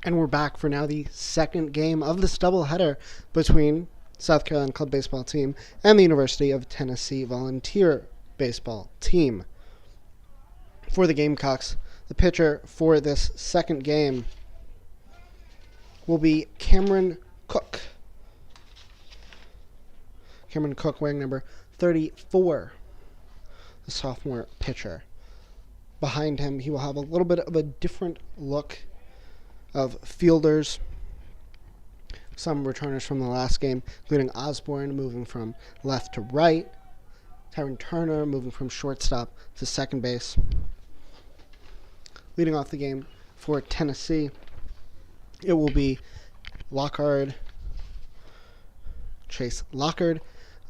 And we're back for now the second game of this doubleheader between South Carolina Club Baseball Team and the University of Tennessee Volunteer Baseball Team. For the Gamecocks, the pitcher for this second game will be Cameron Cook. Cameron Cook wearing number 34, the sophomore pitcher. Behind him, he will have a little bit of a different look of fielders. Some returners from the last game, including Osborne moving from left to right, Tyron Turner moving from shortstop to second base. Leading off the game for Tennessee, it will be Chase Lockard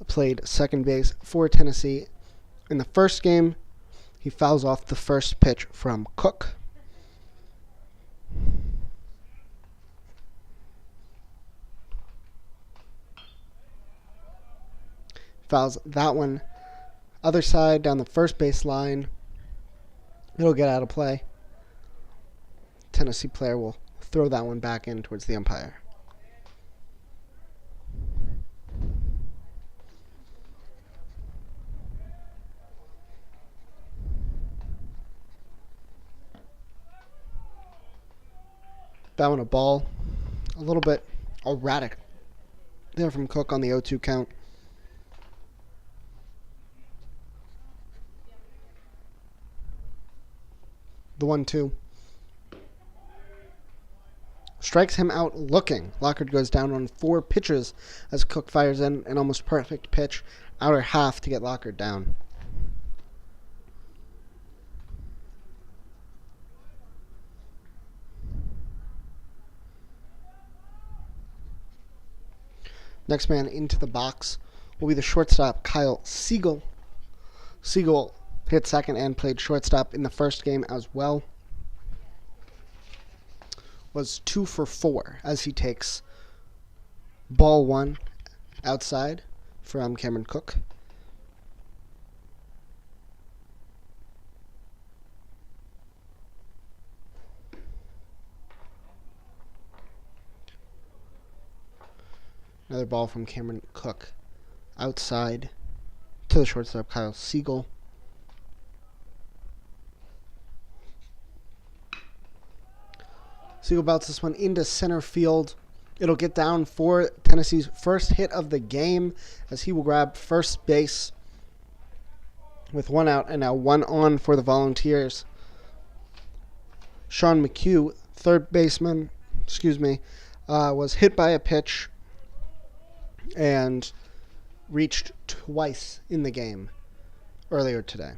played second base for Tennessee. In the first game, he fouls off the first pitch from Cook. Fouls that one other side down the first base line. It'll get out of play. Tennessee player will throw that one back in towards the umpire. That one a ball. A little bit erratic there from Cook on the 0-2 count. The 1-2. Strikes him out looking. Lockard goes down on 4 pitches as Cook fires in an almost perfect pitch, outer half to get Lockard down. Next man into the box will be the shortstop, Kyle Siegel. Siegel hit second and played shortstop in the first game as well. Was 2 for 4 as he takes ball 1 outside from Cameron Cook. Another ball from Cameron Cook outside to the shortstop, Kyle Siegel. Siegel belts this one into center field. It'll get down for Tennessee's first hit of the game as he will grab first base with 1 out and now 1 on for the Volunteers. Sean McHugh, third baseman, was hit by a pitch and reached twice in the game earlier today.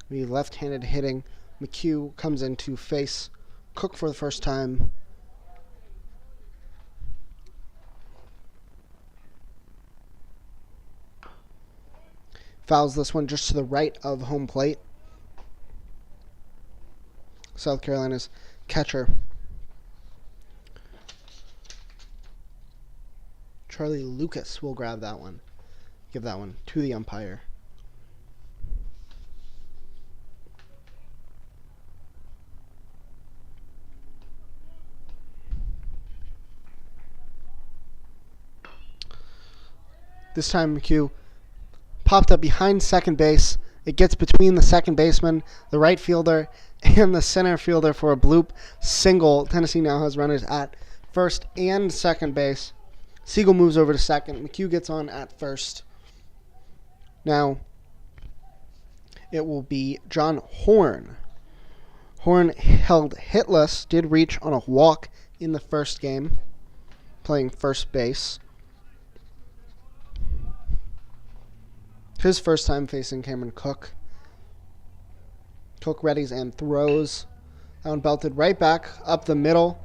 The left-handed hitting McHugh comes in to face Cook for the first time. Fouls this one just to the right of home plate. South Carolina's catcher, Charlie Lucas, will grab that one. Give that one to the umpire. This time McHugh popped up behind second base. It gets between the second baseman, the right fielder, and the center fielder for a bloop single. Tennessee now has runners at first and second base. Siegel moves over to second. McHugh gets on at first. Now it will be John Horn. Horn held hitless, did reach on a walk in the first game, playing first base. His first time facing Cameron Cook. Cook readies and throws. That one belted right back up the middle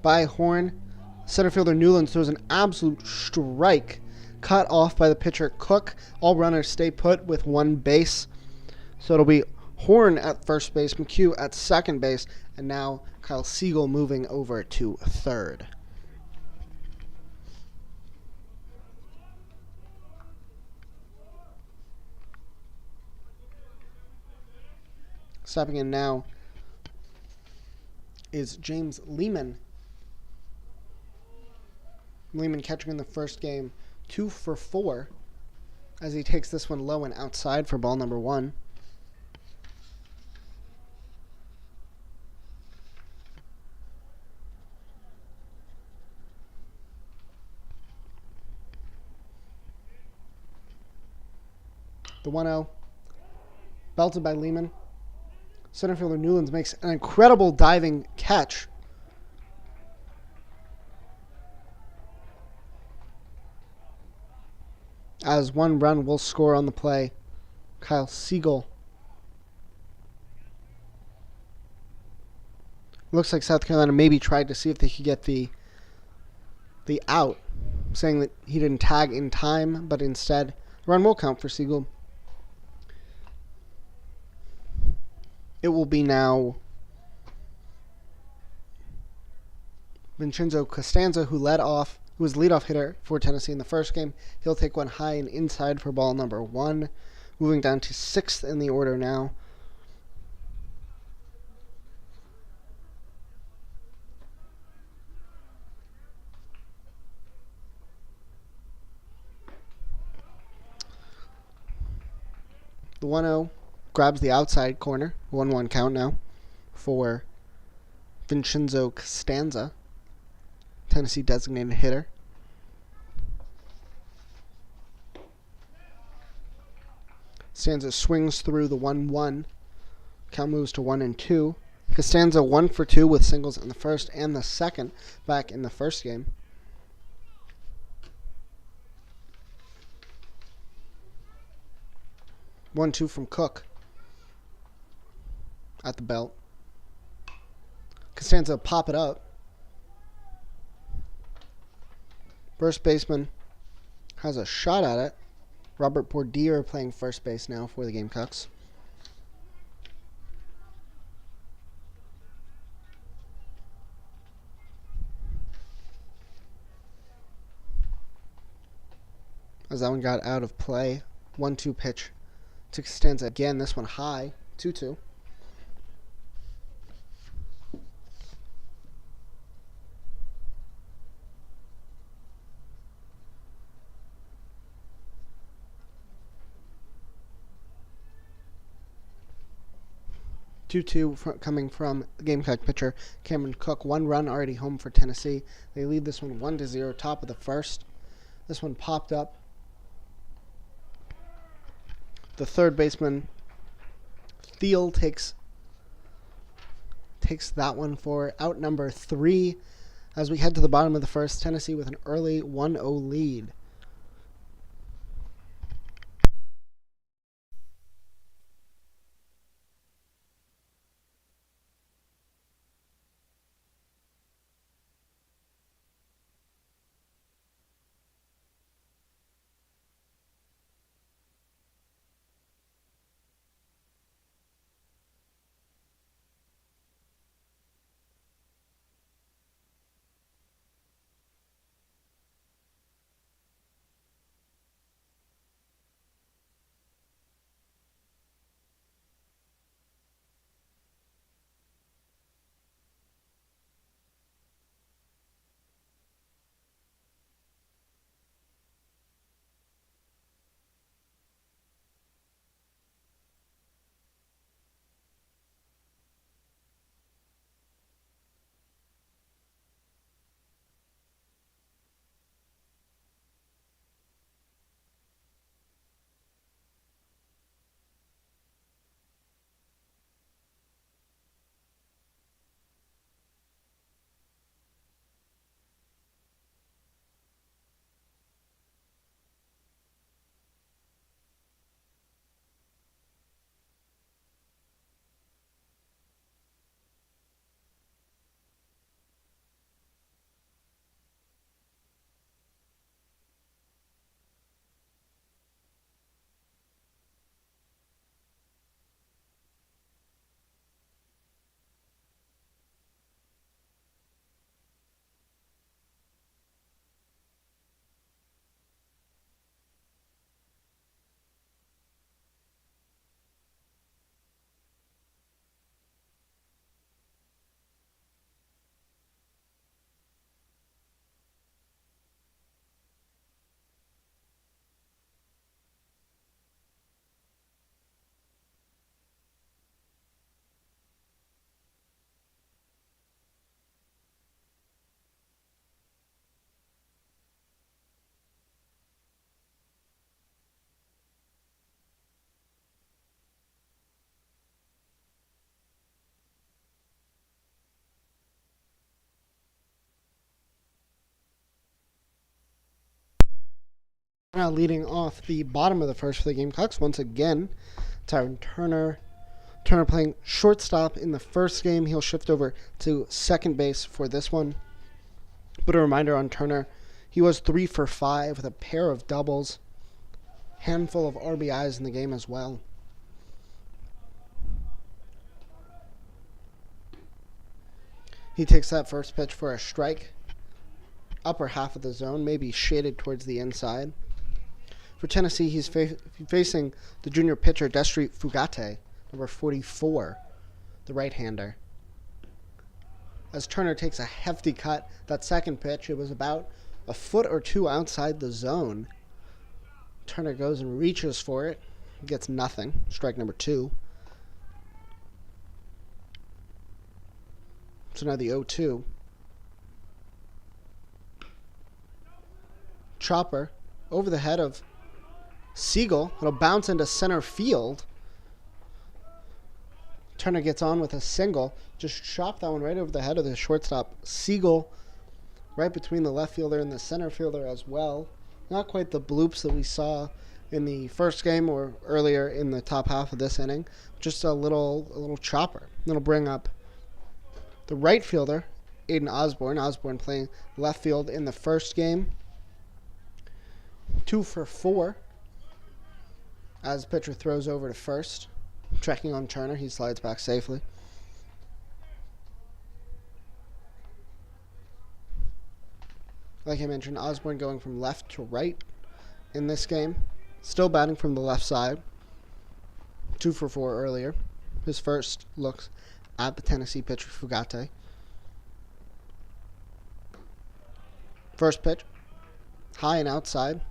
by Horn. Center fielder Newland throws an absolute strike, cut off by the pitcher Cook. All runners stay put with 1 base. So it'll be Horn at first base, McHugh at second base, and now Kyle Siegel moving over to third. Stepping in now is James Lehman. Lehman catching in the first game, 2 for 4, as he takes this one low and outside for ball number 1. The 1-0, belted by Lehman. Center fielder Newlands makes an incredible diving catch. As 1 run will score on the play. Kyle Siegel. Looks like South Carolina maybe tried to see if they could get the out, saying that he didn't tag in time, but instead, run will count for Siegel. It will be now Vincenzo Costanza, who was leadoff hitter for Tennessee in the first game. He'll take one high and inside for ball number 1. Moving down to 6th in the order now. The 1-0 grabs the outside corner. 1-1 count now for Vincenzo Costanza, Tennessee designated hitter. Costanza swings through the 1-1. Count moves to 1-2. Costanza 1 for 2 with singles in the first and the second back in the first game. One-two from Cook at the belt. Costanza pop it up. First baseman has a shot at it. Robert Bourdier playing first base now for the Gamecocks. As that one got out of play. 1-2 pitch to Costanza again. This one high. 2-2. Coming from the Gamecock pitcher Cameron Cook. 1 run already home for Tennessee. They lead this one 1-0, top of the first. This one popped up. The third baseman Thiel takes that one for out number 3. As we head to the bottom of the first, Tennessee with an early 1-0 lead. Leading off the bottom of the first for the Gamecocks, once again, Tyron Turner. Turner playing shortstop in the first game. He'll shift over to second base for this one. But a reminder on Turner, he was 3 for 5 with a pair of doubles. Handful of RBIs in the game as well. He takes that first pitch for a strike. Upper half of the zone, maybe shaded towards the inside. For Tennessee, he's facing the junior pitcher, Destry Fugate, number 44, the right-hander. As Turner takes a hefty cut, that second pitch, it was about a foot or two outside the zone. Turner goes and reaches for it. Gets nothing. Strike number 2. So now the 0-2. Chopper over the head of Siegel. It'll bounce into center field. Turner gets on with a single. Just chopped that one right over the head of the shortstop. Siegel right between the left fielder and the center fielder as well. Not quite the bloops that we saw in the first game or earlier in the top half of this inning. Just a little chopper. It'll bring up the right fielder, Aiden Osborne. Osborne playing left field in the first game. 2 for 4. As the pitcher throws over to first. Checking on Turner. He slides back safely. Like I mentioned, Osborne going from left to right in this game. Still batting from the left side. 2 for 4 earlier. His first looks at the Tennessee pitcher, Fugate. First pitch. High and outside.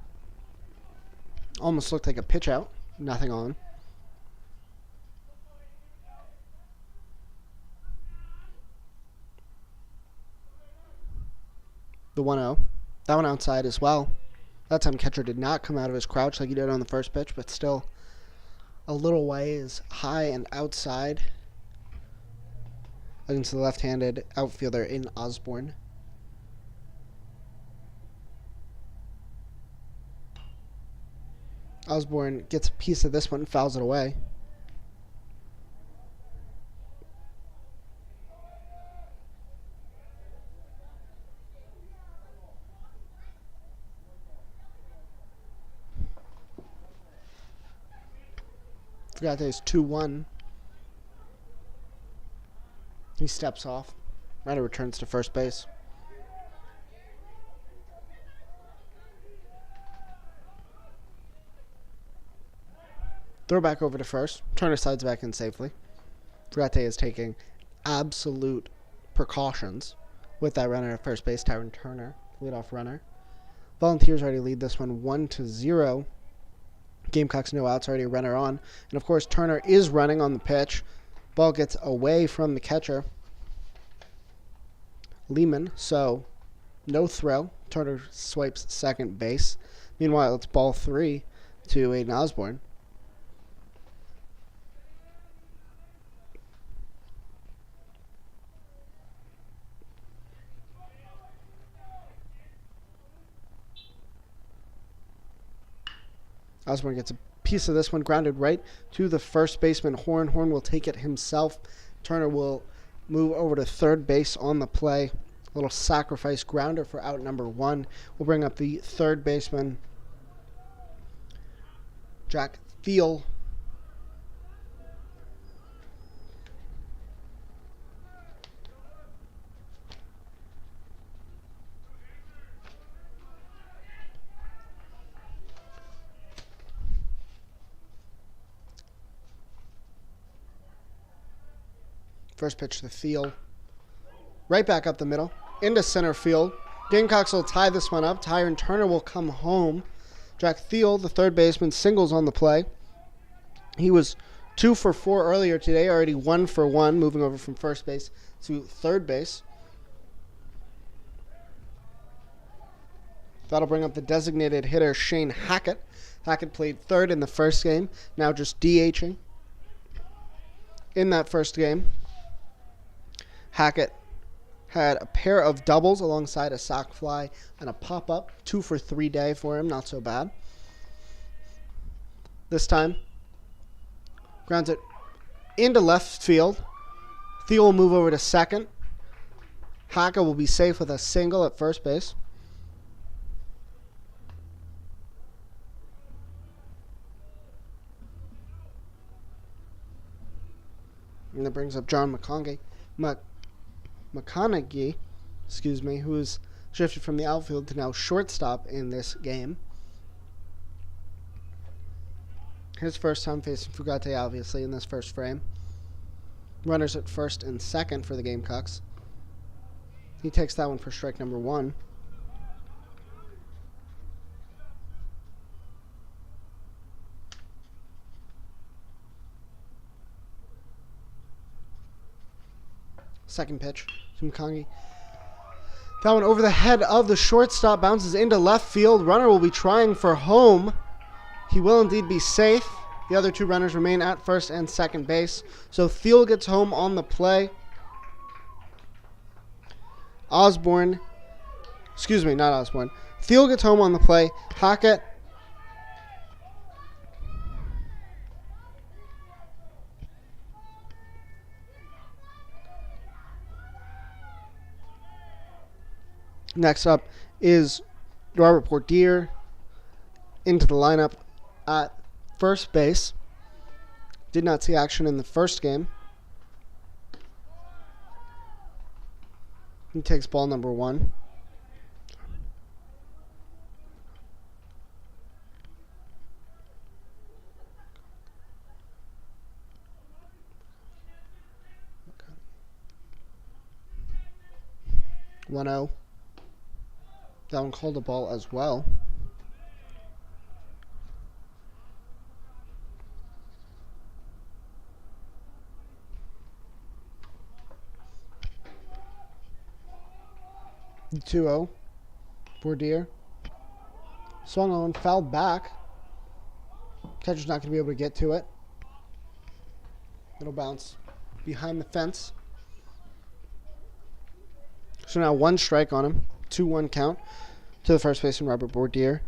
Almost looked like a pitch out. Nothing on. The 1-0. That one outside as well. That time catcher did not come out of his crouch like he did on the first pitch, but still a little ways high and outside against the left-handed outfielder in Osborne. Osborne gets a piece of this one, fouls it away. Fugate's 2-1. He steps off. Ryder returns to first base. Throw back over to first. Turner slides back in safely. Fugate is taking absolute precautions with that runner at first base, Tyron Turner, leadoff runner. Volunteers already lead this one 1-0. Gamecocks no outs, already a runner on. And of course, Turner is running on the pitch. Ball gets away from the catcher, Lehman, so no throw. Turner swipes second base. Meanwhile, it's ball 3 to Aiden Osborne. Osborne gets a piece of this one, grounded right to the first baseman, Horn. Horn will take it himself. Turner will move over to third base on the play. A little sacrifice grounder for out number 1. We'll bring up the third baseman, Jack Thiel. First pitch to Thiel. Right back up the middle. Into center field. Gamecocks will tie this one up. Tyron Turner will come home. Jack Thiel, the third baseman, singles on the play. He was 2 for 4 earlier today, already 1 for 1, moving over from first base to third base. That'll bring up the designated hitter, Shane Hackett. Hackett played third in the first game, now just DHing. In that first game, Hackett had a pair of doubles alongside a sac fly and a pop-up. 2 for 3 day for him, not so bad. this time. Grounds it into left field. Thiel will move over to second. Hackett will be safe with a single at first base. And that brings up John McConaughey, who is shifted from the outfield to now shortstop in this game. His first time facing Fugate, obviously, in this first frame. Runners at first and second for the Gamecocks. He takes that one for strike number 1. Second pitch to McConaughey. That one over the head of the shortstop, bounces into left field. Runner will be trying for home. He will indeed be safe. The other two runners remain at first and second base. So Thiel gets home on the play. Thiel gets home on the play. Hackett next up is Robert Portier into the lineup at first base. Did not see action in the first game. He takes ball number 1. Okay. 1-0. That one called a ball as well. The 2-0. Bordier. Swung on, fouled back. Catcher's not going to be able to get to it. It'll bounce behind the fence. So now 1 strike on him. 2-1 count to the first baseman, Robert Bordier.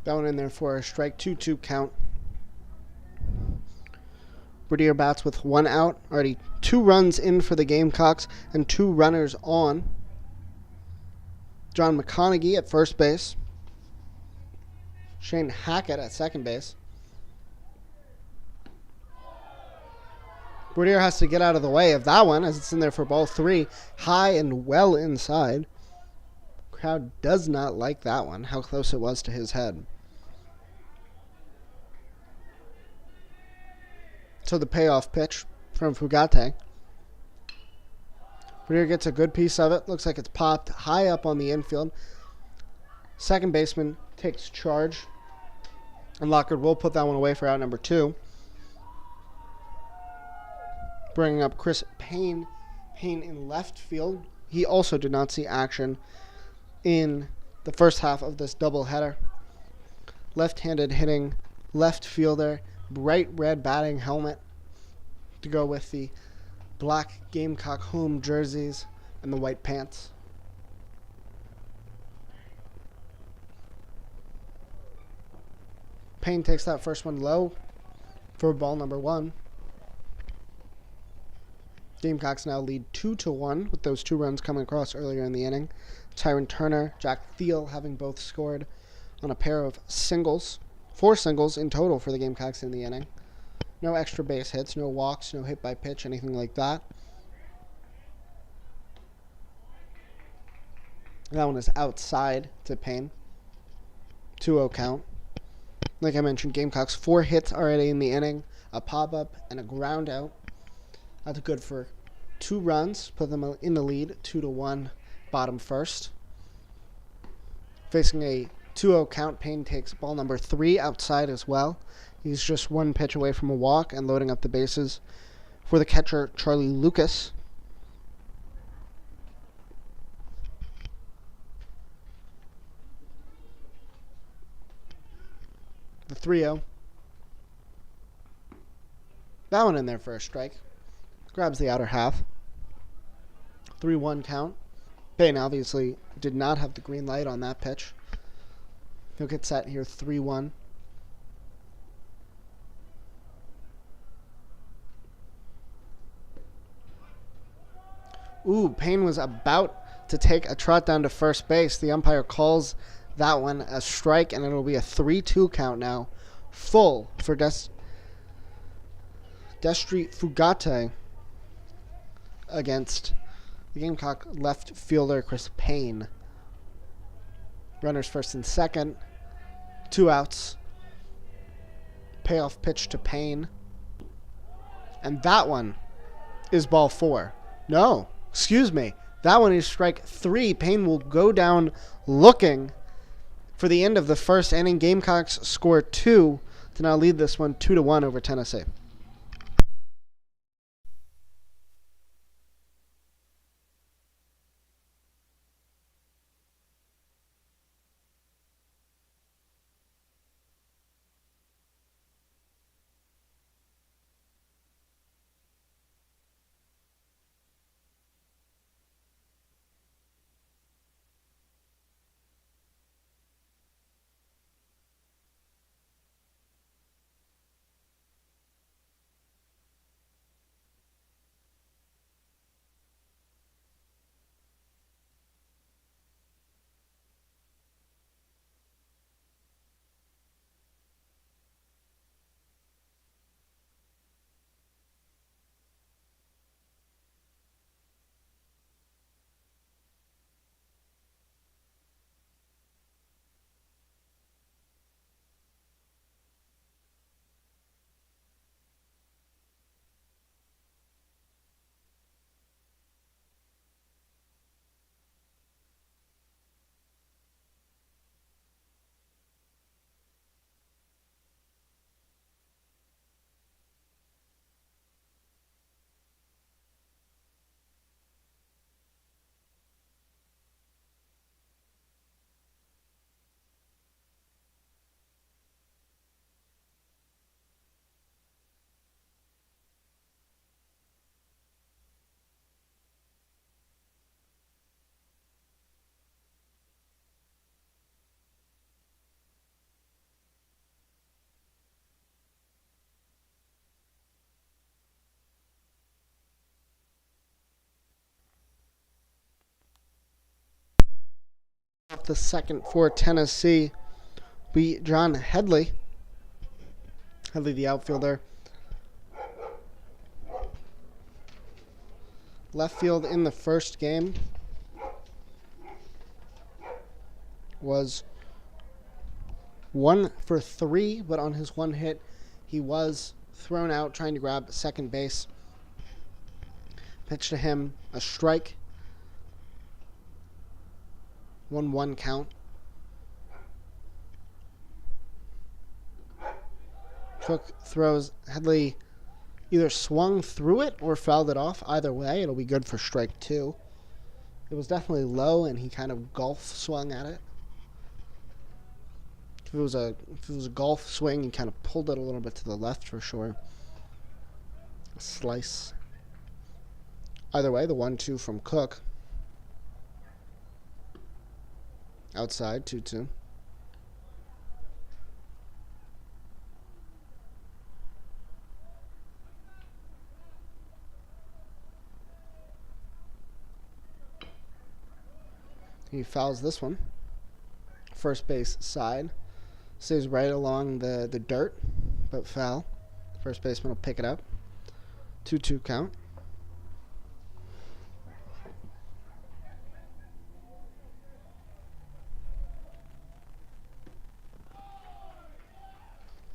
That one in there for a strike. 2-2 count. Bordier bats with 1 out. Already 2 runs in for the Gamecocks and 2 runners on. John McConaughey at first base. Shane Hackett at second base. Bordier has to get out of the way of that one as it's in there for ball 3. High and well inside. Crowd does not like that one, how close it was to his head. So the payoff pitch from Fugate. Bordier gets a good piece of it. Looks like it's popped high up on the infield. Second baseman takes charge. And Lockard will put that one away for out number 2. Bringing up Chris Payne. Payne in left field. He also did not see action in the first half of this doubleheader. Left-handed hitting left fielder. Bright red batting helmet to go with the black Gamecock home jerseys and the white pants. Payne takes that first one low for ball number 1. Gamecocks now lead 2-1 with those 2 runs coming across earlier in the inning. Tyron Turner, Jack Thiel having both scored on a pair of singles. 4 singles in total for the Gamecocks in the inning. No extra base hits, no walks, no hit by pitch, anything like that. That one is outside to Payne. 2-0 count. Like I mentioned, Gamecocks 4 hits already in the inning. A pop-up and a ground out. That's good for 2 runs. Put them in the lead, 2-1, bottom first. Facing a 2-0 count, Payne takes ball number 3 outside as well. He's just 1 pitch away from a walk and loading up the bases for the catcher, Charlie Lucas. The 3-0. That one in there for a strike. Grabs the outer half. 3-1 count. Payne obviously did not have the green light on that pitch. He'll get set here 3-1. Ooh, Payne was about to take a trot down to first base. The umpire calls that one a strike, and it'll be a 3-2 count now. Full for Destry Fugate against the Gamecock left fielder Chris Payne. Runners first and second. 2 outs. Payoff pitch to Payne. And that one is ball 4. No, excuse me. That one is strike 3. Payne will go down looking for the end of the first inning. Gamecocks score 2 to now lead this one 2-1 over Tennessee. Off the second for Tennessee, be John Headley. Headley, the outfielder. Left field in the first game was 1 for 3, but on his one hit, he was thrown out trying to grab second base. Pitch to him, a strike. 1-1 count. Cook throws. Headley either swung through it or fouled it off. Either way, it'll be good for strike 2. It was definitely low, and he kind of golf swung at it. If it was a golf swing, he kind of pulled it a little bit to the left for sure. A slice. Either way, the 1-2 from Cook. Outside, 2-2. He fouls this one. First base side. Stays right along the dirt, but foul. First baseman will pick it up. 2-2 count.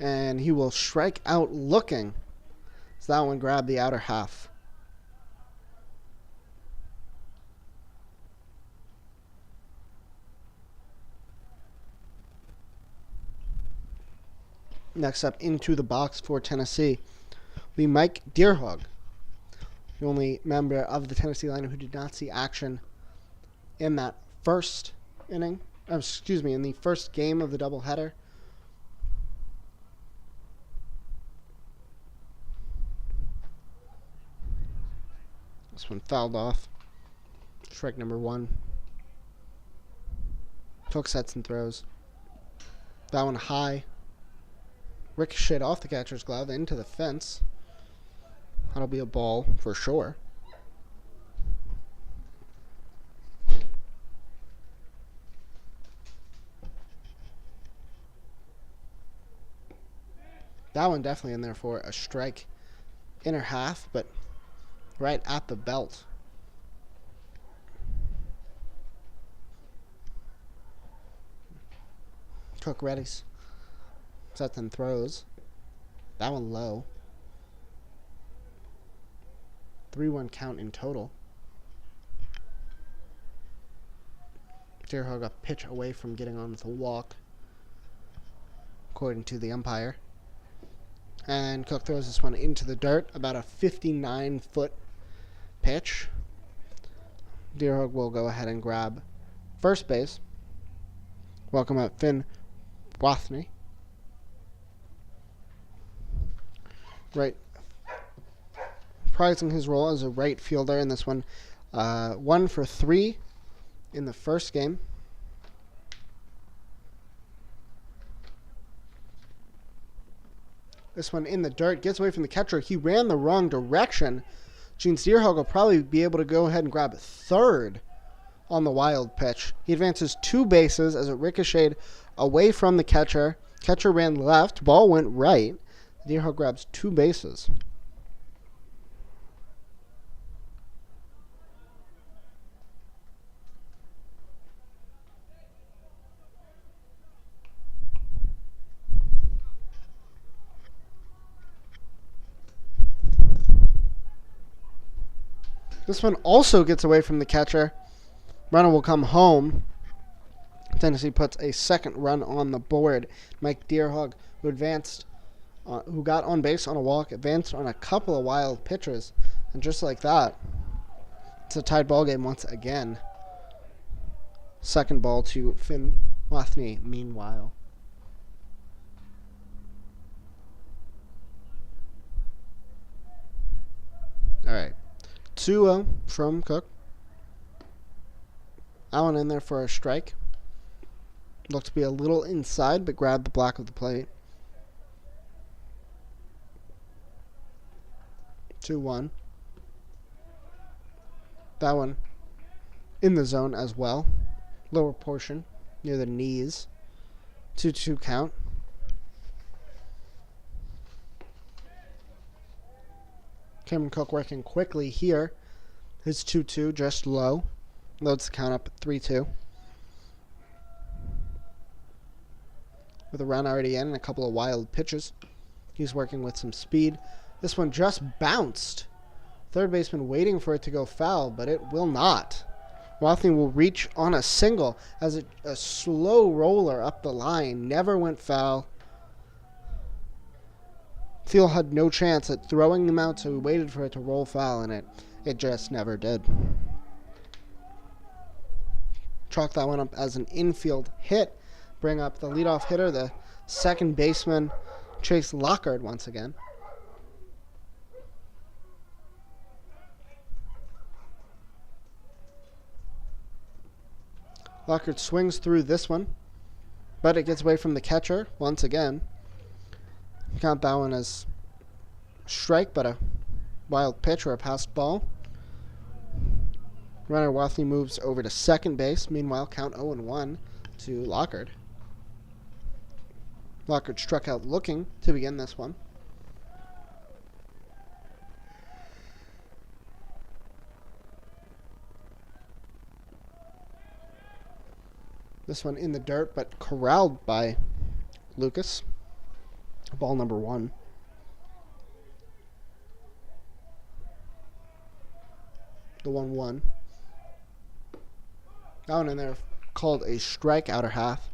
And he will strike out looking. So that one grabbed the outer half. Next up into the box for Tennessee will be Mike Deerhog, the only member of the Tennessee lineup who did not see action in that first inning. In the first game of the doubleheader. This one fouled off. Strike number 1. Cook sets and throws. That one high. Ricocheted off the catcher's glove into the fence. That'll be a ball for sure. That one definitely in there for a strike. Inner half, but right at the belt. Cook readies. Sets and throws. That one low. 3-1 count in total. Deerhog a pitch away from getting on with a walk, according to the umpire. And Cook throws this one into the dirt, about a 59-foot pitch. Deerhog will go ahead and grab first base. Welcome up Finn Wathney. Right, prizing his role as a right fielder in this one. 1 for 3 in the first game. This one in the dirt, gets away from the catcher. He ran the wrong direction. Jeans Deerhog will probably be able to go ahead and grab third on the wild pitch. He advances 2 bases as it ricocheted away from the catcher. Catcher ran left, ball went right. Deerhog grabs 2 bases. This one also gets away from the catcher. Runner will come home. Tennessee puts a second run on the board. Mike Deerhog, who got on base on a walk, advanced on a couple of wild pitches. And just like that, it's a tied ball game once again. Second ball to Finn Wathney, meanwhile. All right. 2-0 from Cook. Allen in there for a strike. Looked to be a little inside, but grabbed the black of the plate. 2-1. That one in the zone as well. Lower portion near the knees. 2-2 count. Cameron Cook working quickly here. His 2-2 just low. Loads the count up at 3-2. With a run already in and a couple of wild pitches. He's working with some speed. This one just bounced. Third baseman waiting for it to go foul, but it will not. Wathney will reach on a single as a slow roller up the line. Never went foul. Thiel had no chance at throwing him out, so he waited for it to roll foul, and it just never did. Chalk that one up as an infield hit. Bring up the leadoff hitter, the second baseman, Chase Lockard, once again. Lockard swings through this one, but it gets away from the catcher once again. Count that one as strike, but a wild pitch or a passed ball. Runner Wathney moves over to second base. Meanwhile, count 0-1 to Lockard. Lockard struck out looking to begin this one. This one in the dirt, but corralled by Lucas. Ball number 1. The 1-1. That one in there called a strike, outer half.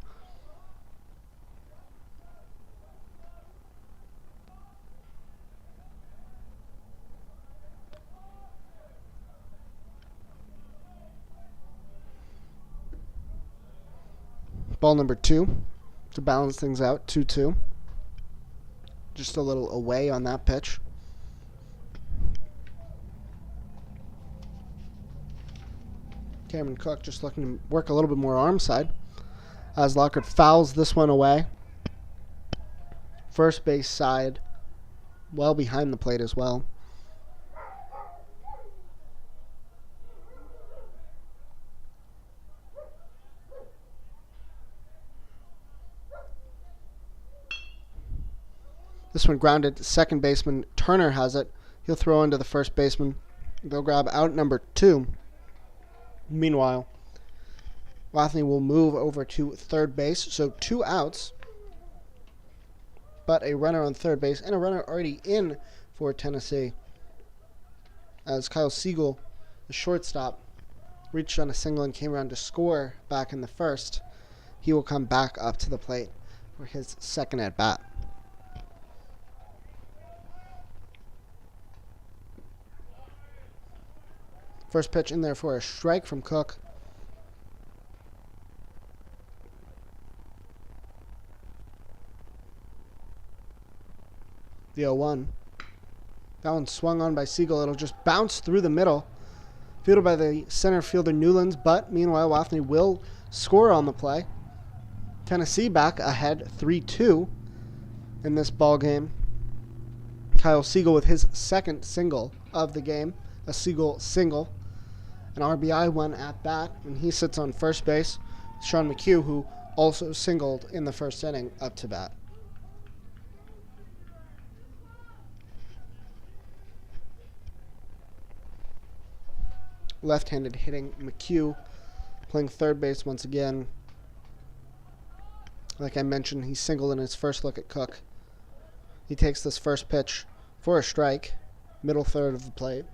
Ball number 2 to balance things out, 2-2. Just a little away on that pitch. Cameron Cook just looking to work a little bit more arm side as Lockhart fouls this one away. First base side, well behind the plate as well. This one grounded to second baseman. Turner has it. He'll throw into the first baseman. They'll grab out number 2. Meanwhile, Wathney will move over to third base. So 2 outs, but a runner on third base and a runner already in for Tennessee. As Kyle Siegel, the shortstop, reached on a single and came around to score back in the first. He will come back up to the plate for his second at bat. First pitch in there for a strike from Cook. The 0-1. That one swung on by Siegel. It'll just bounce through the middle. Fielded by the center fielder Newlands, but meanwhile Wathney will score on the play. Tennessee back ahead 3-2 in this ball game. Kyle Siegel with his second single of the game. A Siegel single. An RBI one at bat, and he sits on first base. Sean McHugh, who also singled in the first inning, up to bat. Left-handed hitting McHugh, playing third base once again. Like I mentioned, he singled in his first look at Cook. He takes this first pitch for a strike, middle third of the plate.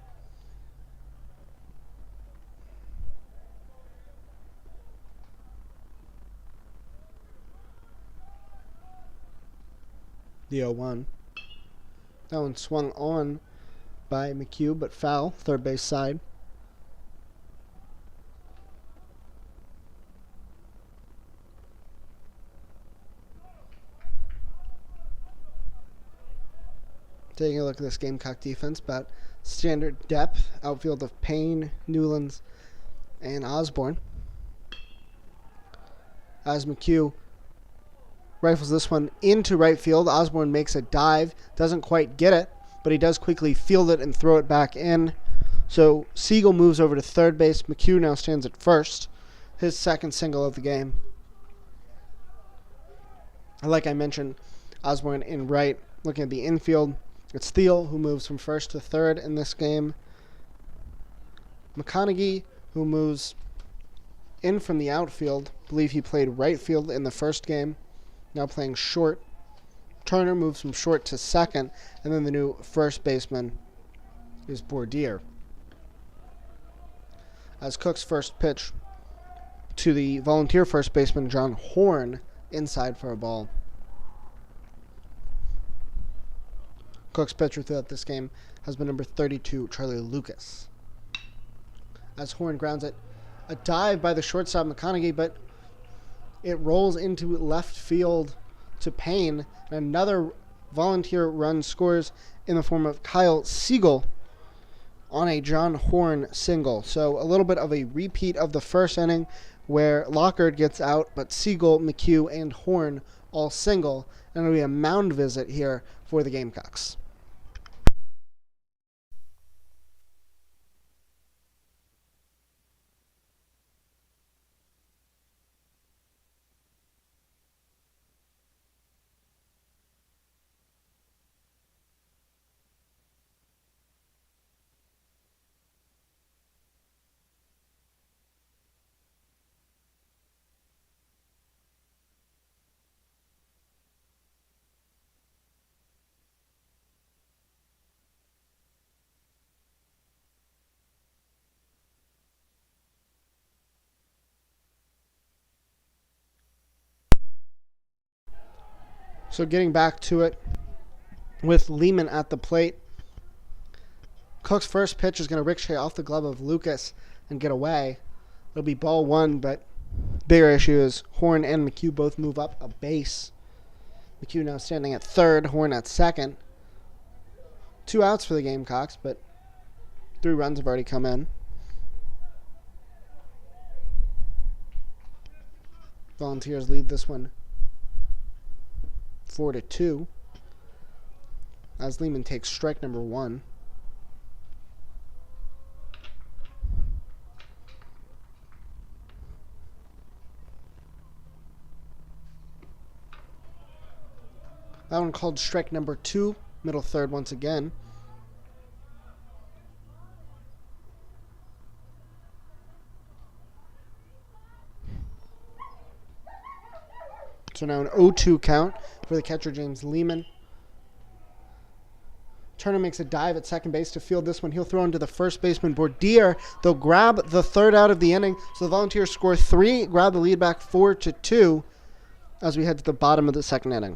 The 0-1. That one swung on by McHugh, but foul, third base side. Taking a look at this Gamecock defense, about standard depth, outfield of Payne, Newlands, and Osborne. As McHugh rifles this one into right field, Osborne makes a dive, doesn't quite get it, but he does quickly field it and throw it back in. So Siegel moves over to third base. McHugh now stands at first, his second single of the game. Like I mentioned, Osborne in right. Looking at the infield, it's Thiel who moves from first to third in this game. McConaughey, who moves in from the outfield. I believe he played right field in the first game. Now playing short. Turner moves from short to second, and then the new first baseman is Bourdier. As Cook's first pitch to the volunteer first baseman, John Horn, inside for a ball. Cook's pitcher throughout this game has been number 32, Charlie Lucas. As Horn grounds it, a dive by the shortstop McConaughey, but it rolls into left field to Payne. And another volunteer run scores in the form of Kyle Siegel on a John Horn single. So a little bit of a repeat of the first inning where Lockhart gets out, but Siegel, McHugh, and Horn all single. And it'll be a mound visit here for the Gamecocks. So getting back to it with Lehman at the plate. Cook's first pitch is going to ricochet off the glove of Lucas and get away. It'll be ball one, but bigger issue is Horn and McHugh both move up a base. McHugh now standing at third, Horn at second. 2 outs for the Gamecocks, but 3 runs have already come in. Volunteers lead this one 4-2 as Lehman takes strike number 1. That one called strike number 2, middle third once again. So now an 0-2 count for the catcher, James Lehman. Turner makes a dive at second base to field this one. He'll throw into the first baseman, Bordier. They'll grab the third out of the inning. So the Volunteers score 3, grab the lead back 4-2 as we head to the bottom of the second inning.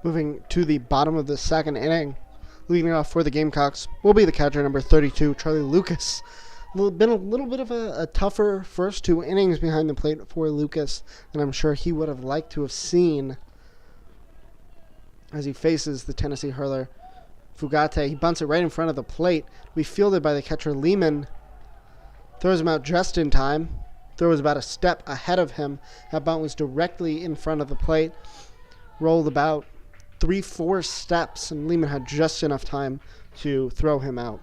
Moving to the bottom of the second inning, leading off for the Gamecocks will be the catcher, number 32, Charlie Lucas. Been a little bit of a tougher first 2 innings behind the plate for Lucas than I'm sure he would have liked to have seen as he faces the Tennessee hurler Fugate. He bunts it right in front of the plate. We fielded by the catcher Lehman. Throws him out just in time. Throws about a step ahead of him. That bunt was directly in front of the plate. Rolled about 3-4 steps, and Lehman had just enough time to throw him out.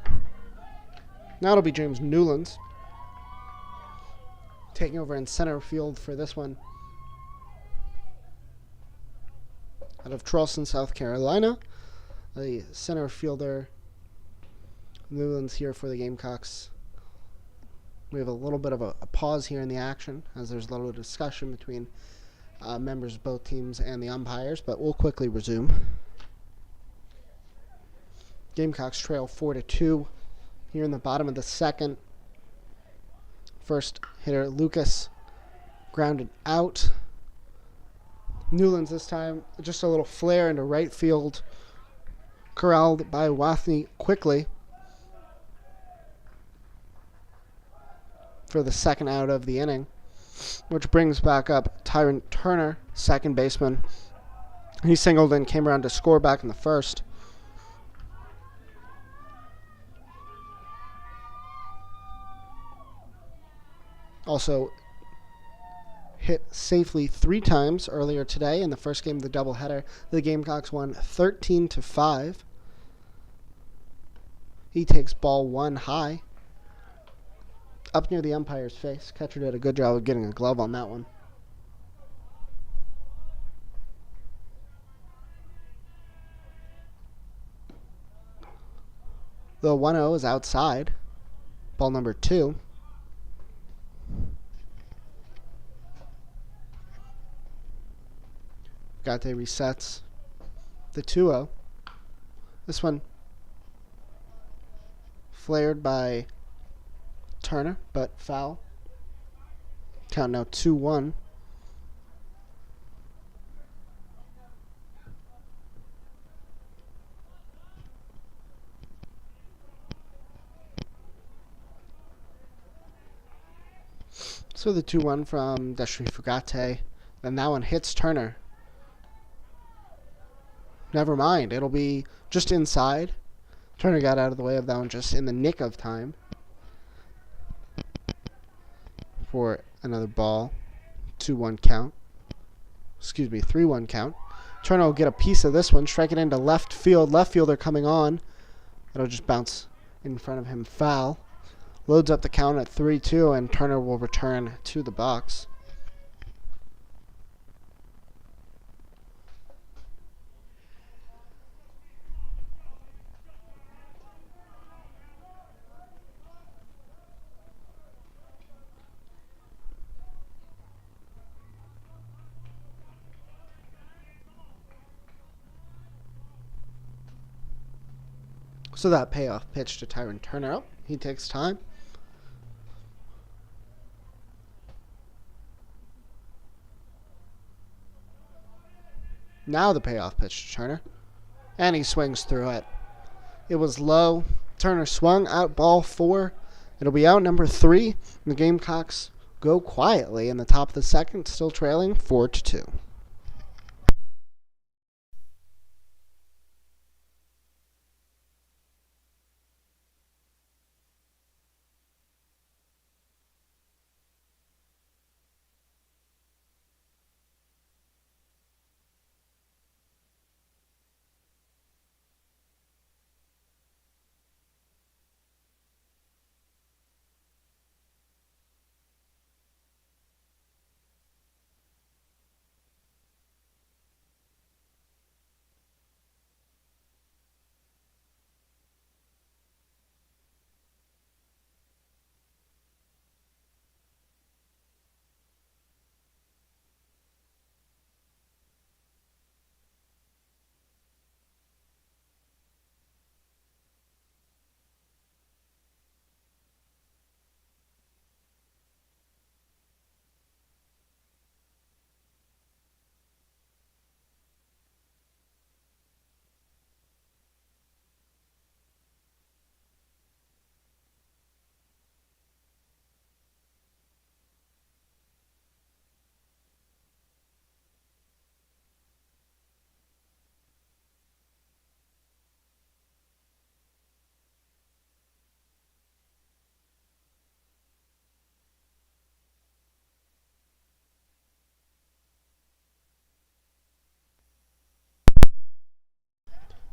Now it'll be James Newlands taking over in center field for this one. Out of Charleston, South Carolina, the center fielder Newlands here for the Gamecocks. We have a little bit of a pause here in the action as there's a little discussion between members of both teams and the umpires, but we'll quickly resume. Gamecocks trail 4-2 here in the bottom of the second. First hitter Lucas grounded out. Newlands this time, just a little flare into right field, corralled by Wathney quickly for the second out of the inning, which brings back up Tyron Turner, second baseman. He singled and came around to score back in the first. Also hit safely 3 times earlier today in the first game of the doubleheader. The Gamecocks won 13-5. He takes ball 1 high. up near the umpire's face. Catcher did a good job of getting a glove on that one. The 1-0 is outside. Ball number 2. Gate resets. The 2-0. This one flared by Turner, but foul. Count now 2-1. So the 2-1 from Destry Fugate. Then that one hits Turner. Never mind. It'll be just inside. Turner got out of the way of that one just in the nick of time for another ball. 2-1 count. Excuse me, 3-1 count. Turner will get a piece of this one, strike it into left field. Left fielder coming on. It'll just bounce in front of him. Foul. Loads up the count at 3-2, and Turner will return to the box. So that payoff pitch to Tyron Turner. Oh, he takes time. Now the payoff pitch to Turner. And he swings through it. It was low. Turner swung out ball 4. It'll be out number 3. And the Gamecocks go quietly in the top of the second, still trailing 4-2.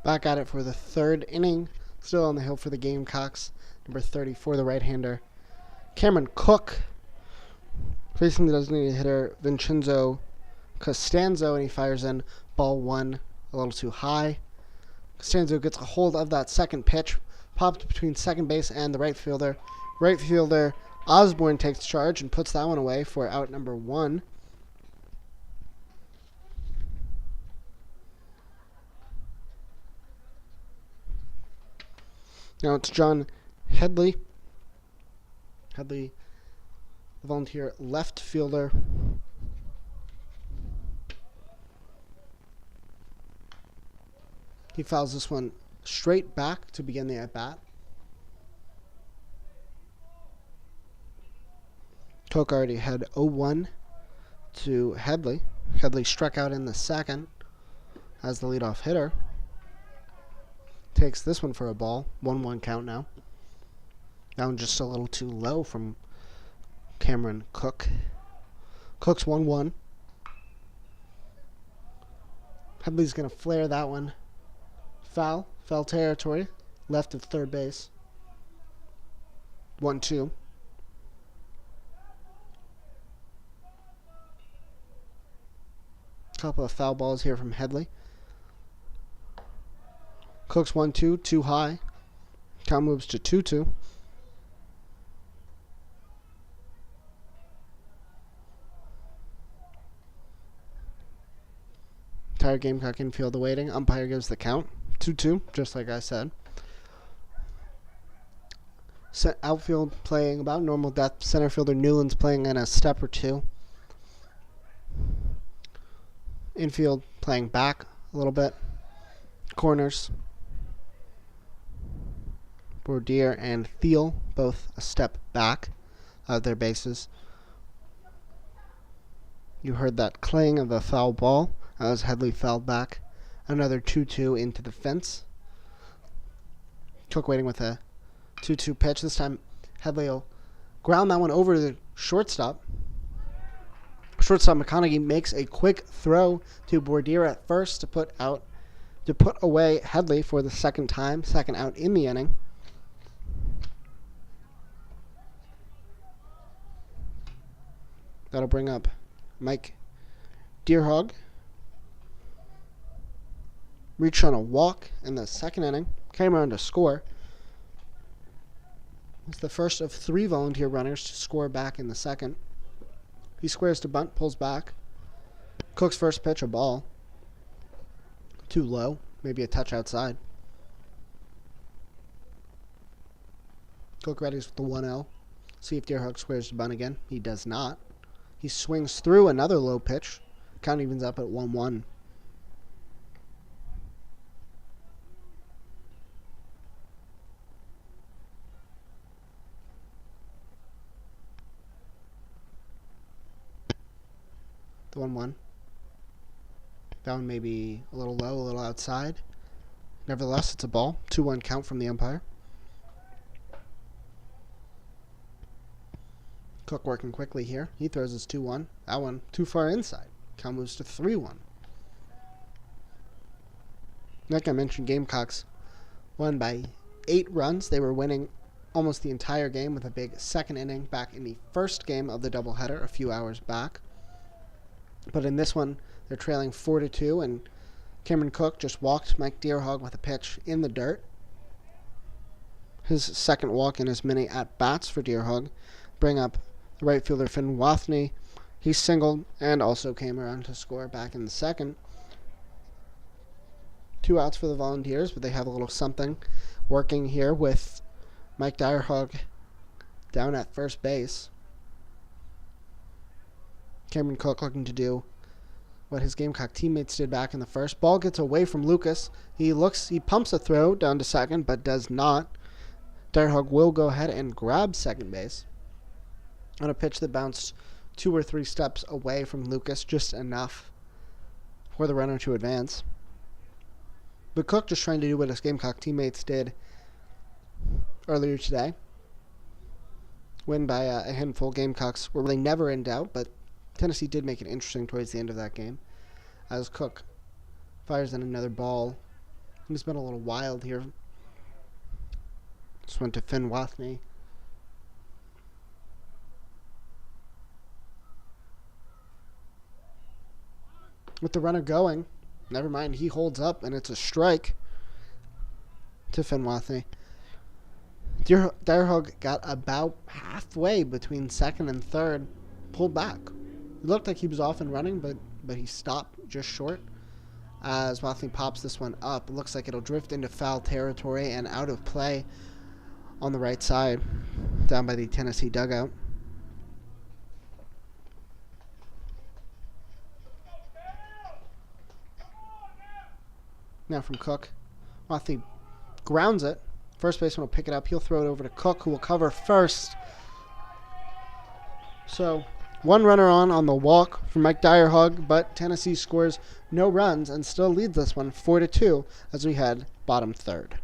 Back at it for the 3rd inning. Still on the hill for the Gamecocks. Number 34, the right-hander, Cameron Cook. Facing the designated hitter, Vincenzo Costanzo, and he fires in ball 1 a little too high. Costanzo gets a hold of that second pitch. Popped between second base and the right fielder. Right fielder Osborne takes charge and puts that one away for out number 1. Now it's John Headley. Headley, the volunteer left fielder. He fouls this one straight back to begin the at-bat. Cook already had 0-1 to Headley. Headley struck out in the second as the leadoff hitter. Takes this one for a ball. 1-1 count now. That one just a little too low from Cameron Cook. Cook's 1-1. Headley's going to flare that one. Foul. Foul territory. Left of third base. 1-2. couple of foul balls here from Headley. Cook's 1-2, too high. Count moves to 2-2. Entire Gamecock infield awaiting. Umpire gives the count. 2-2, just like I said. Outfield playing about normal depth. Center fielder Newland's playing in a step or two. Infield playing back a little bit. Corners. Bordier and Thiel both a step back of their bases. You heard that clang of a foul ball as Headley fouled back. Another 2-2 into the fence. Cook waiting with a 2-2 pitch. This time Headley will ground that one over the shortstop. Shortstop McConaughey makes a quick throw to Bordier at first to put away Headley for the second out in the inning. That'll bring up Mike Deerhog. Reached on a walk in the second inning. Came around to score. It's the first of 3 volunteer runners to score back in the second. He squares to bunt, pulls back. Cook's first pitch, a ball. Too low, maybe a touch outside. Cook readies with the 1-0. See if Deerhog squares to bunt again. He does not. He swings through another low pitch. Count evens up at 1-1. The 1-1. That one may be a little low, a little outside. Nevertheless, it's a ball. 2-1 count from the umpire. Cook working quickly here. He throws his 2-1. That one too far inside. Count moves to 3-1. Like I mentioned, Gamecocks won by 8 runs. They were winning almost the entire game with a big second inning back in the first game of the doubleheader a few hours back. But in this one, they're trailing 4-2, and Cameron Cook just walked Mike Deerhog with a pitch in the dirt. His second walk in as many at-bats for Deerhog bring up the right fielder Finn Wathney. He singled and also came around to score back in the second. 2 outs for the Volunteers, but they have a little something working here with Mike Deerhog down at first base. Cameron Cook looking to do what his Gamecock teammates did back in the first. Ball gets away from Lucas. He pumps a throw down to second, but does not. Deerhog will go ahead and grab second base on a pitch that bounced 2 or 3 steps away from Lucas, just enough for the runner to advance. But Cook just trying to do what his Gamecock teammates did earlier today. Win by a handful. Gamecocks were really never in doubt, but Tennessee did make it interesting towards the end of that game, as Cook fires in another ball. He's been a little wild here. Just went to Finn Wathney. With the runner going, never mind, he holds up, and it's a strike to Finn Wathney. Deerhog got about halfway between second and third, pulled back. It looked like he was off and running, but he stopped just short. As Wathney pops this one up, it looks like it'll drift into foul territory and out of play on the right side, down by the Tennessee dugout. Now from Cook. Wathney grounds it. First baseman will pick it up. He'll throw it over to Cook, who will cover first. So, 1 runner on the walk from Mike Deerhog, but Tennessee scores no runs and still leads this one 4-2 as we head bottom third.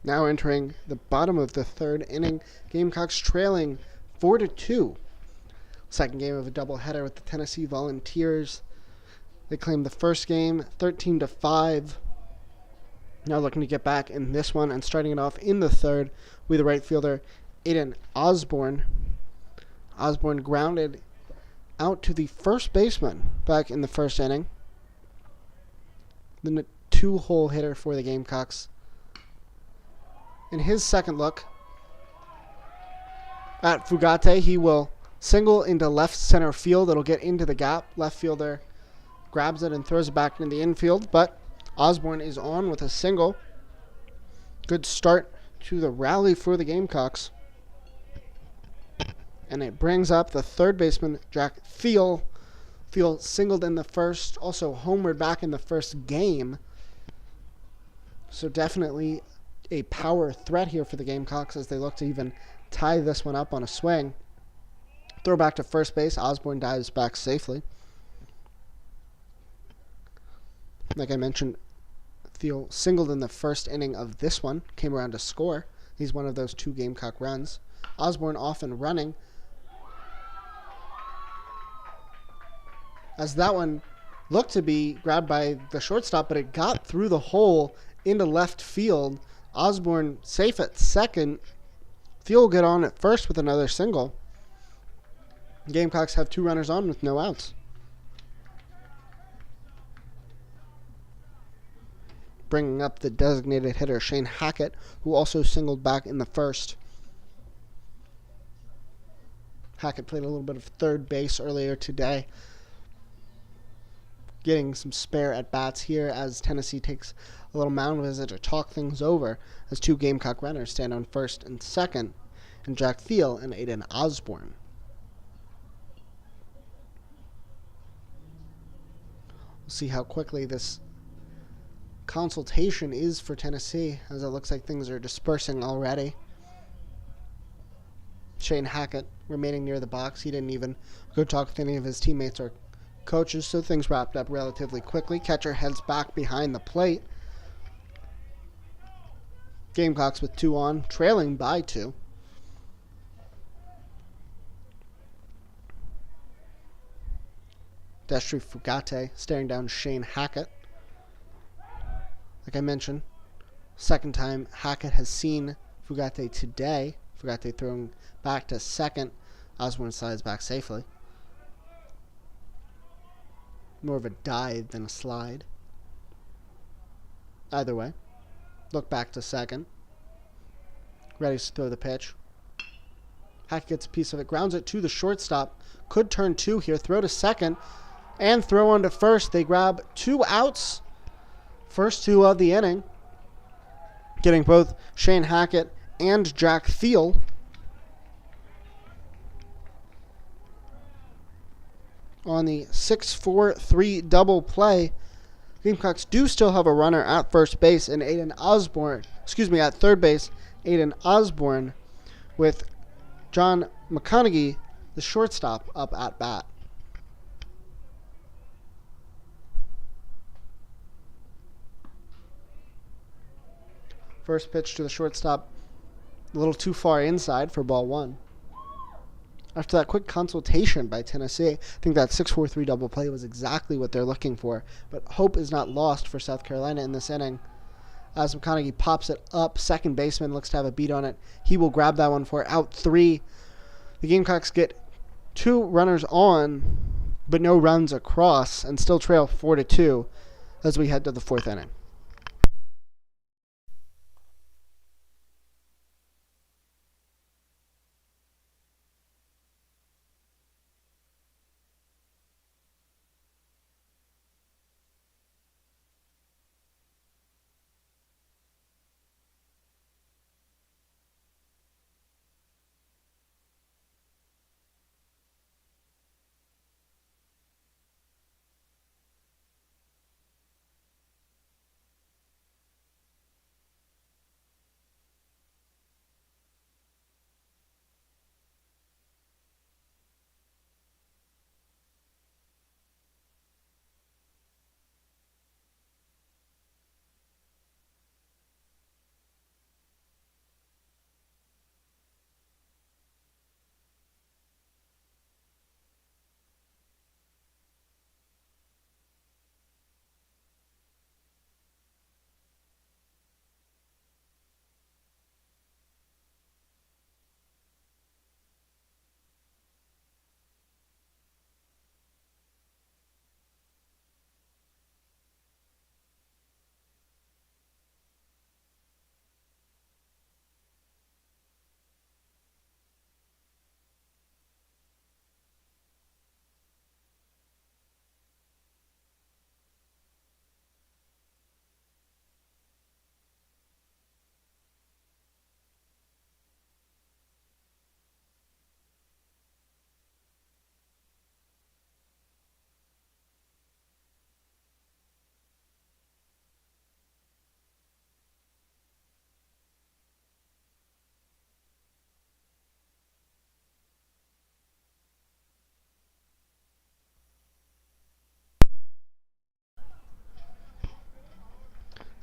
Now entering the bottom of the third inning, Gamecocks trailing 4-2. Second game of a doubleheader with the Tennessee Volunteers. They claimed the first game 13-5. Now looking to get back in this one and starting it off in the third with the right fielder Aiden Osborne. Osborne grounded out to the first baseman back in the first inning. Then a two-hole hitter for the Gamecocks. In his second look at Fugate, he will single into left center field. It'll get into the gap. Left fielder grabs it and throws it back into the infield, but Osborne is on with a single. Good start to the rally for the Gamecocks. And it brings up the third baseman, Jack Thiel. Thiel singled in the first, also homered back in the first game. So definitely a power threat here for the Gamecocks as they look to even tie this one up on a swing. Throw back to first base. Osborne dives back safely. Like I mentioned, Thiel singled in the first inning of this one. Came around to score. He's one of those two Gamecock runs. Osborne off and running. As that one looked to be grabbed by the shortstop, but it got through the hole into left field. Osborne safe at second. Thiel will get on at first with another single. Gamecocks have two runners on with no outs. Bringing up the designated hitter, Shane Hackett, who also singled back in the first. Hackett played a little bit of third base earlier today, getting some spare at-bats here as Tennessee takes a little mound visit to talk things over as two Gamecock runners stand on first and second, and Jack Thiel and Aiden Osborne. We'll see how quickly this consultation is for Tennessee, as it looks like things are dispersing already. Shane Hackett remaining near the box. He didn't even go talk with any of his teammates or coaches, so things wrapped up relatively quickly. Catcher heads back behind the plate. Gamecocks with two on, trailing by two. Destry Fugate staring down Shane Hackett. Like I mentioned, second time Hackett has seen Fugate today. Fugate throwing back to second. Osborne slides back safely. More of a dive than a slide. Either way. Look back to second. Ready to throw the pitch. Hackett gets a piece of it. Grounds it to the shortstop. Could turn two here. Throw to second. And throw on to first. They grab two outs. First two of the inning. Getting both Shane Hackett and Jack Thiel. On the 6-4-3 double play, Gamecocks do still have a runner at first base and at third base, Aiden Osborne, with John McConaughey, the shortstop, up at bat. First pitch to the shortstop, a little too far inside for ball one. After that quick consultation by Tennessee, I think that 6-4-3 double play was exactly what they're looking for. But hope is not lost for South Carolina in this inning. As McConaughey pops it up, second baseman looks to have a beat on it. He will grab that one for out three. The Gamecocks get two runners on, but no runs across, and still trail 4-2 as we head to the fourth inning.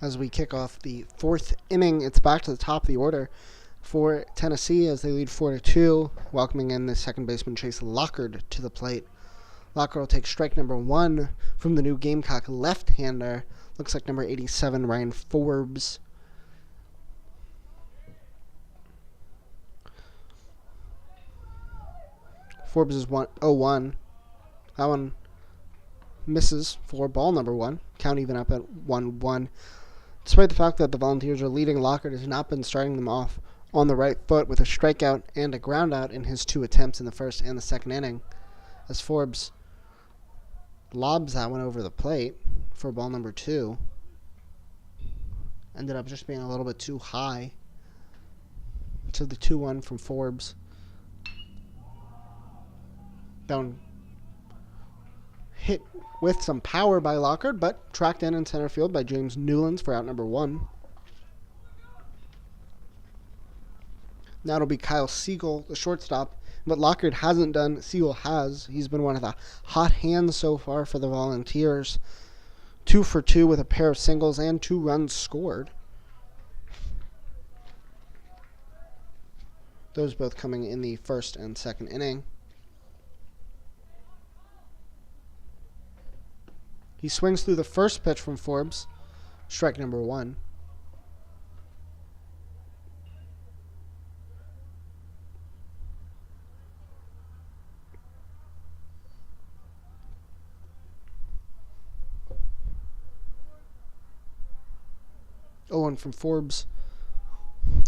As we kick off the fourth inning, it's back to the top of the order for Tennessee as they lead 4-2, welcoming in the second baseman Chase Lockard to the plate. Lockard will take strike number one from the new Gamecock left-hander. Looks like number 87, Ryan Forbes. Forbes is 0-1. That one misses for ball number one. Count even up at 1-1. Despite the fact that the Volunteers are leading, Lockard has not been starting them off on the right foot with a strikeout and a groundout in his two attempts in the first and the second inning, as Forbes lobs that one over the plate for ball number two. Ended up just being a little bit too high to the 2-1 from Forbes. Down hit with some power by Lockard, but tracked in center field by James Newlands for out number one. Now it'll be Kyle Siegel, the shortstop. What Lockard hasn't done, Siegel has. He's been one of the hot hands so far for the Volunteers. 2 for 2 with a pair of singles and 2 runs scored. Those both coming in the first and second inning. He swings through the first pitch from Forbes. Strike number one. Oh, and from Forbes,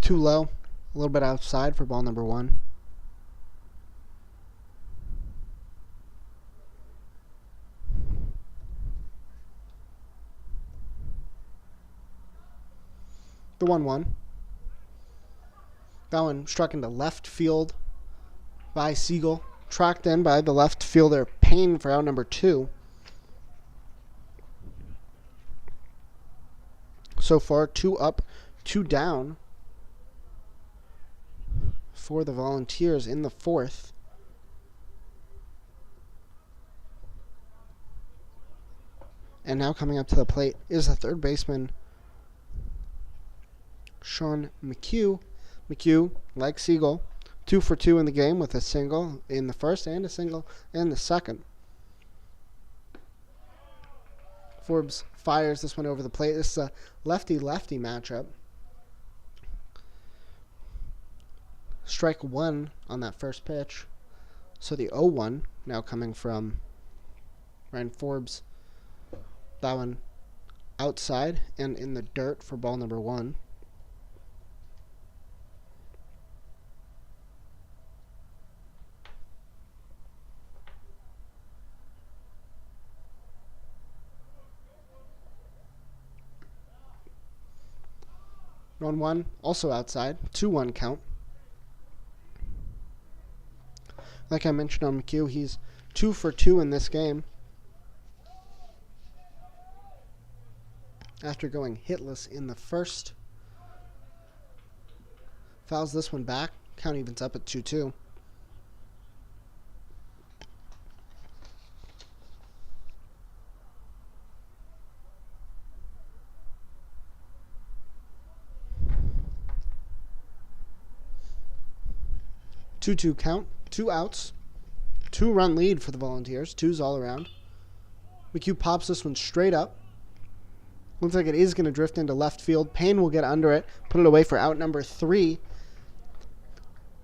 too low, a little bit outside for ball number one. The 1-1. That one struck into left field by Siegel. Tracked in by the left fielder Payne for out number two. So far, 2 up, 2 down for the Volunteers in the fourth. And now coming up to the plate is the third baseman, Sean McHugh. McHugh, like Siegel, 2 for 2 in the game with a single in the first and a single in the second. Forbes fires this one over the plate. This is a lefty-lefty matchup. Strike one on that first pitch. So the 0-1 now coming from Ryan Forbes. That one outside and in the dirt for ball number one. On one, also outside, 2-1 count. Like I mentioned on McHugh, he's 2 for 2 in this game. After going hitless in the first. Fouls this one back. Count evens up at 2-2. Two count, 2 outs, 2-run lead for the Volunteers, 2s all around. McHugh pops this one straight up. Looks like it is going to drift into left field. Payne will get under it, put it away for out number 3.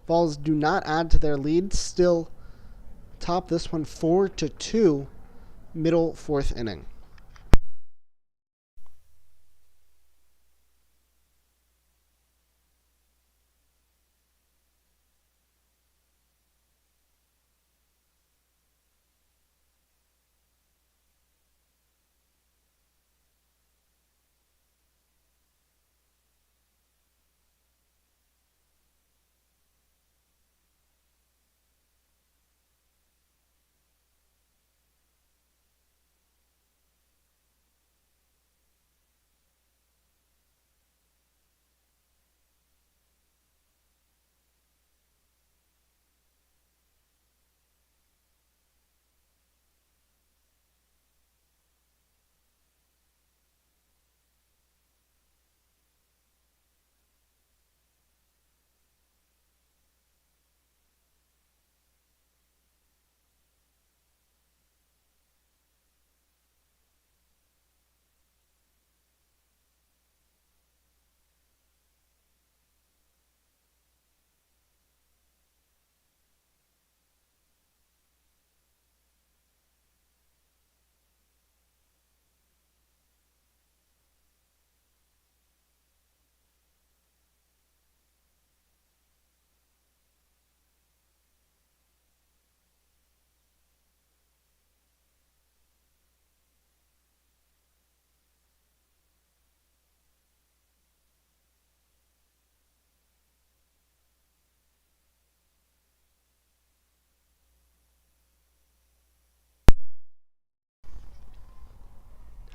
Vols do not add to their lead, still top this one 4-2, middle fourth inning.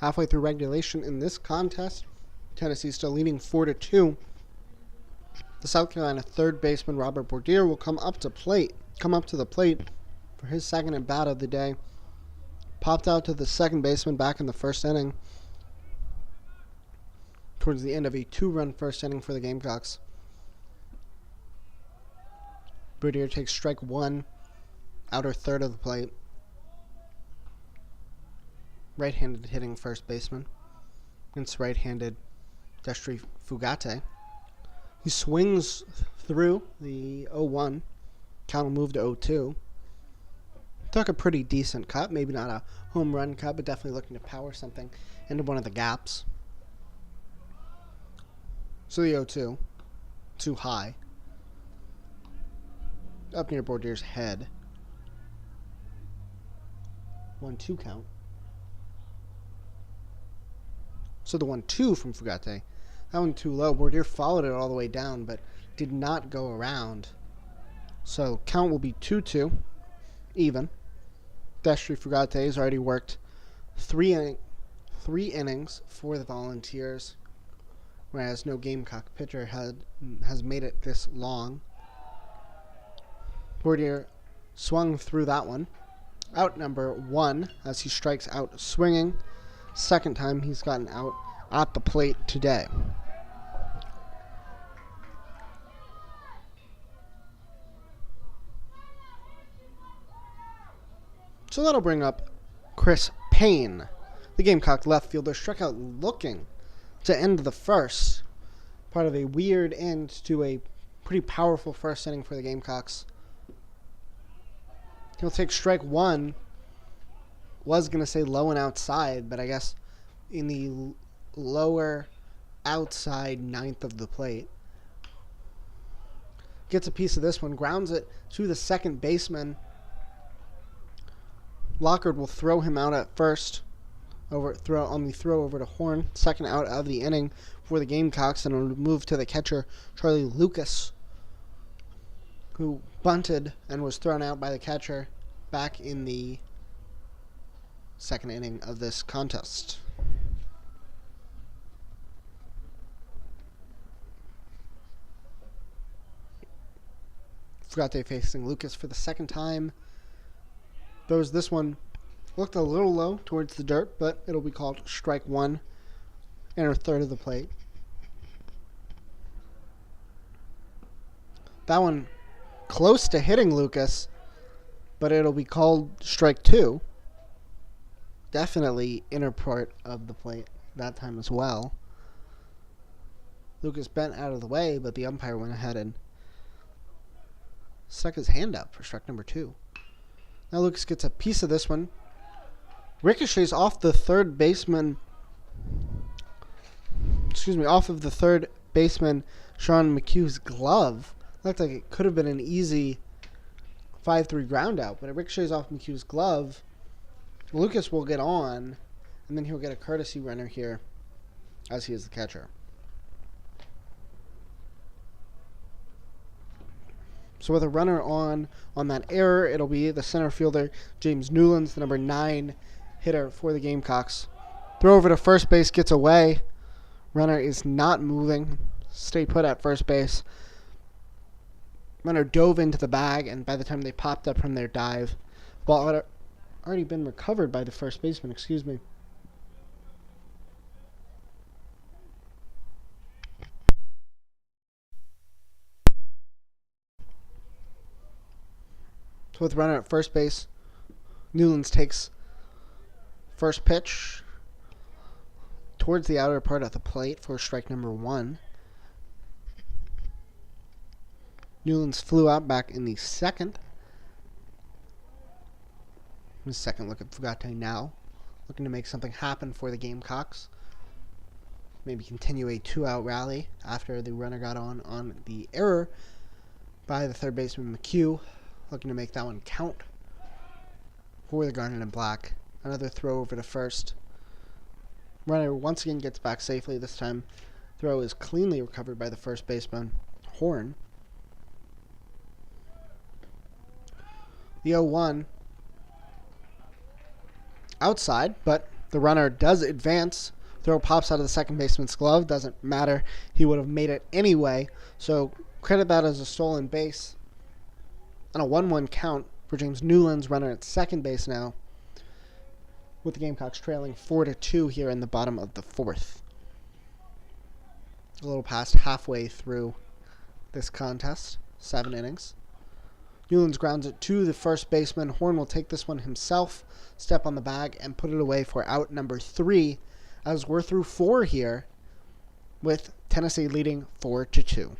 Halfway through regulation in this contest, Tennessee still leading 4-2. The South Carolina third baseman Robert Bourdier will come up to the plate for his second at bat of the day. Popped out to the second baseman back in the first inning, towards the end of a 2-run first inning for the Gamecocks. Bourdier takes strike one, outer third of the plate. Right-handed hitting first baseman against right-handed Destry Fugate. He swings through the 0-1. Count will move to 0-2. Took a pretty decent cut. Maybe not a home run cut, but definitely looking to power something into one of the gaps. So the 0-2. Too high. Up near Bourdier's head. 1-2 count. So the 1-2 from Fugate. That one too low. Bourdier followed it all the way down, but did not go around. So count will be 2-2. Even. Destry Fugate has already worked three innings for the Volunteers, whereas no Gamecock pitcher has made it this long. Bourdier swung through that one. Out number 1 as he strikes out swinging. Second time he's gotten out at the plate today. So that'll bring up Chris Payne. The Gamecock left fielder struck out looking to end the first. Part of a weird end to a pretty powerful first inning for the Gamecocks. He'll take strike one. Was going to say low and outside, but I guess in the lower outside ninth of the plate. Gets a piece of this one, grounds it to the second baseman. Lockard will throw him out at first. On the throw over to Horn. Second out of the inning for the Gamecocks, and it'll move to the catcher, Charlie Lucas, who bunted and was thrown out by the catcher back in the second inning of this contest. Fugate facing Lucas for the second time. Throws this one, looked a little low towards the dirt, but it'll be called strike one, inner third of the plate. That one close to hitting Lucas, but it'll be called strike two. Definitely inner part of the plate that time as well. Lucas bent out of the way, but the umpire went ahead and stuck his hand up for strike number 2. Now Lucas gets a piece of this one. Ricochets off the third baseman. Off of the third baseman, Sean McHugh's glove. Looked like it could have been an easy 5-3 ground out, but it ricochets off McHugh's glove. Lucas will get on, and then he'll get a courtesy runner here, as he is the catcher. So with a runner on that error, it'll be the center fielder, James Newlands, the number 9 hitter for the Gamecocks. Throw over to first base, gets away. Runner is not moving. Stay put at first base. Runner dove into the bag, and by the time they popped up from their dive, ball had already been recovered by the first baseman, So with runner at first base, Newlands takes first pitch towards the outer part of the plate for strike number 1. Newlands flew out back in the second. His second look at Fugate now. Looking to make something happen for the Gamecocks. Maybe continue a 2-out rally after the runner got on the error by the third baseman McHugh. Looking to make that one count for the Garnet and Black. Another throw over to first. Runner once again gets back safely. This time, throw is cleanly recovered by the first baseman, Horn. The 0-1 outside, but The runner does advance. Throw pops out of the second baseman's glove. Doesn't matter. He would have made it anyway. So credit that as a stolen base. And a 1-1 count for James Newland's runner at second base now, with the Gamecocks trailing 4-2 here in the bottom of the fourth. A little past halfway through this contest. 7 innings. Newlands grounds it to the first baseman. Horn will take this one himself, step on the bag, and put it away for out number 3, as we're through 4 here, with Tennessee leading 4-2.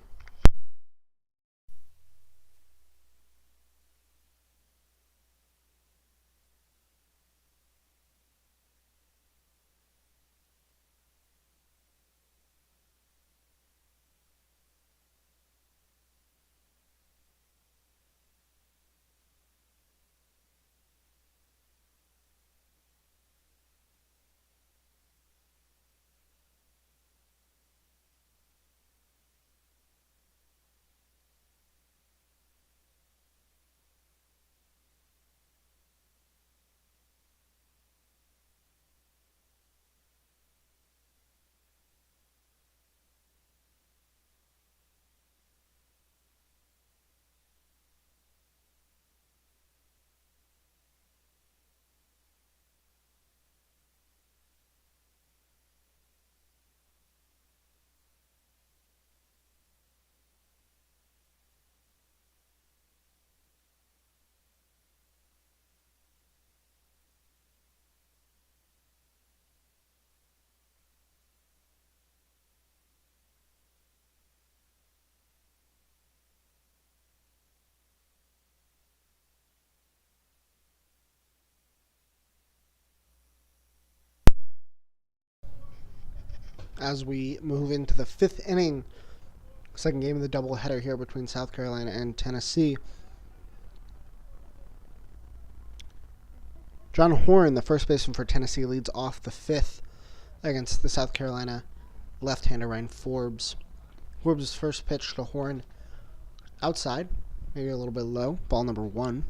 As we move into the 5th inning, second game of the doubleheader here between South Carolina and Tennessee. John Horn, the first baseman for Tennessee, leads off the 5th against the South Carolina left-hander Ryan Forbes. Forbes' first pitch to Horn, outside, maybe a little bit low, ball number 1.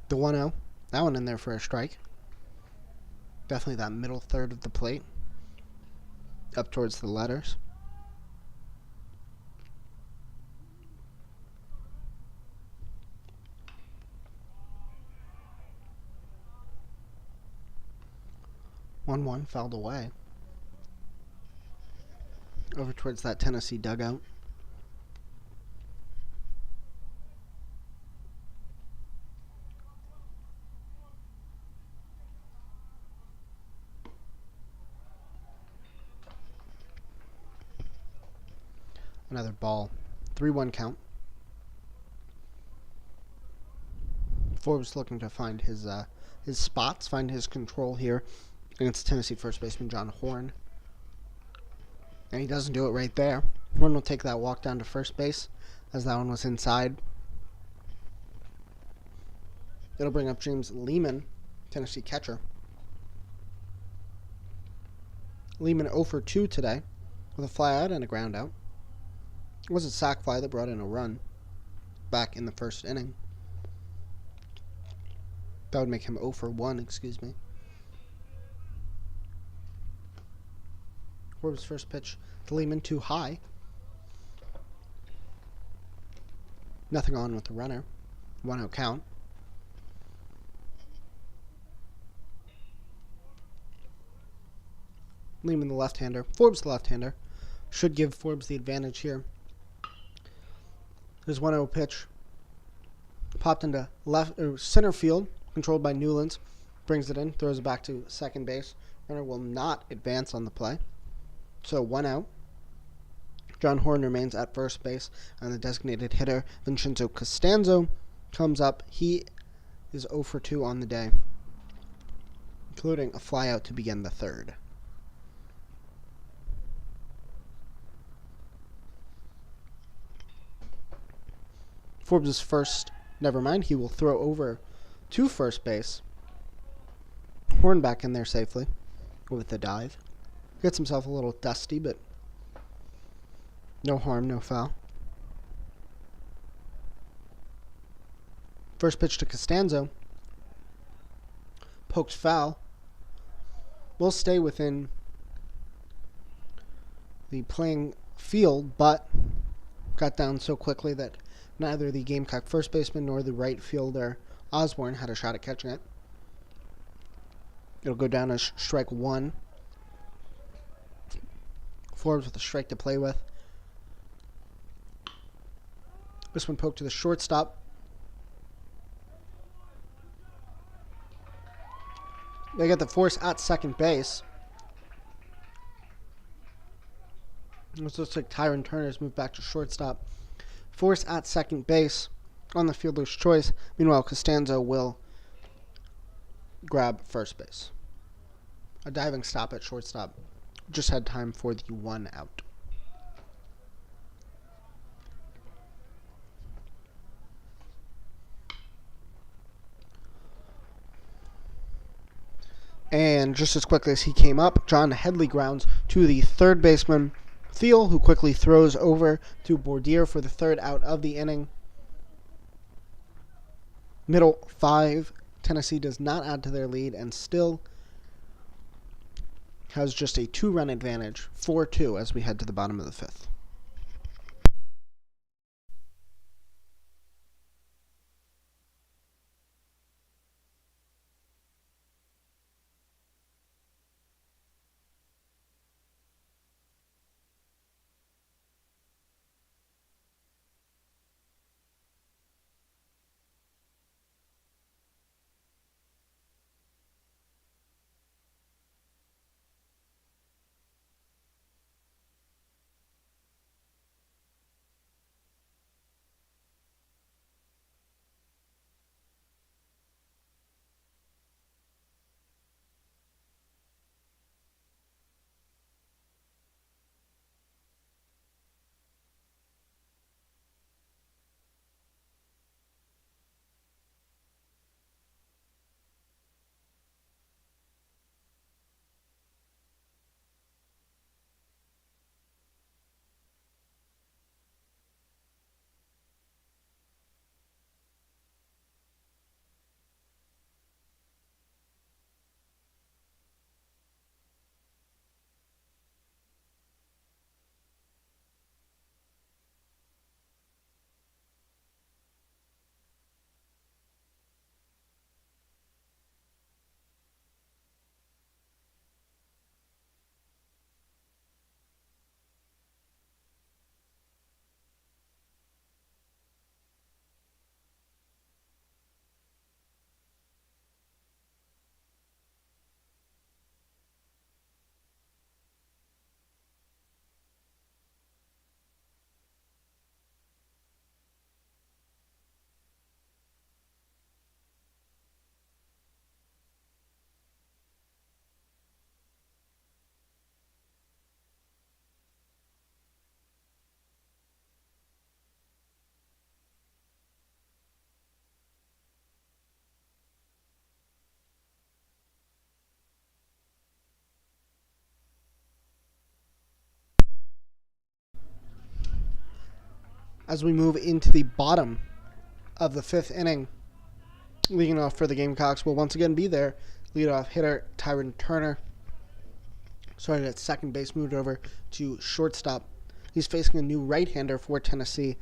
The 1-0, that one in there for a strike. Definitely that middle third of the plate, up towards the letters. One fouled away. Over towards that Tennessee dugout. Another ball. 3-1 count. Forbes looking to find his spots, find his control here against Tennessee first baseman John Horn. And he doesn't do it right there. Horn will take that walk down to first base, as that one was inside. It'll bring up James Lehman, Tennessee catcher. Lehman 0 for 2 today, with a fly out and a ground out. It was a sac fly that brought in a run back in the first inning. That would make him 0 for 1, excuse me. Forbes' first pitch to Lehman, too high. Nothing on with the runner. 1-0 count. Lehman the left-hander. Forbes the left-hander. Should give Forbes the advantage here. His 1-0 pitch popped into center field, controlled by Newlands. Brings it in, throws it back to second base. Runner will not advance on the play. So 1 out. John Horn remains at first base, and the designated hitter, Vincenzo Costanzo, comes up. He is 0 for 2 on the day, including a flyout to begin the third. Forbes' first, never mind, he will throw over to first base. Horn back in there safely with the dive. Gets himself a little dusty, but no harm, no foul. First pitch to Costanzo. Poked foul. Will stay within the playing field, but got down so quickly that neither the Gamecock first baseman nor the right fielder Osborne had a shot at catching it. It'll go down as strike one. Forbes with a strike to play with. This one poked to the shortstop. They get the force at second base. This looks like Tyron Turner's moved back to shortstop. Force at second base on the fielder's choice. Meanwhile, Costanzo will grab first base. A diving stop at shortstop. Just had time for the 1 out. And just as quickly as he came up, John Headley grounds to the third baseman, Thiel, who quickly throws over to Bordier for the 3rd out of the inning. Middle 5. Tennessee does not add to their lead and still has just a 2-run advantage, 4-2, as we head to the bottom of the 5th. As we move into the bottom of the 5th inning, leading off for the Gamecocks will once again be their leadoff hitter, Tyron Turner. Started at second base, moved over to shortstop. He's facing a new right-hander for Tennessee.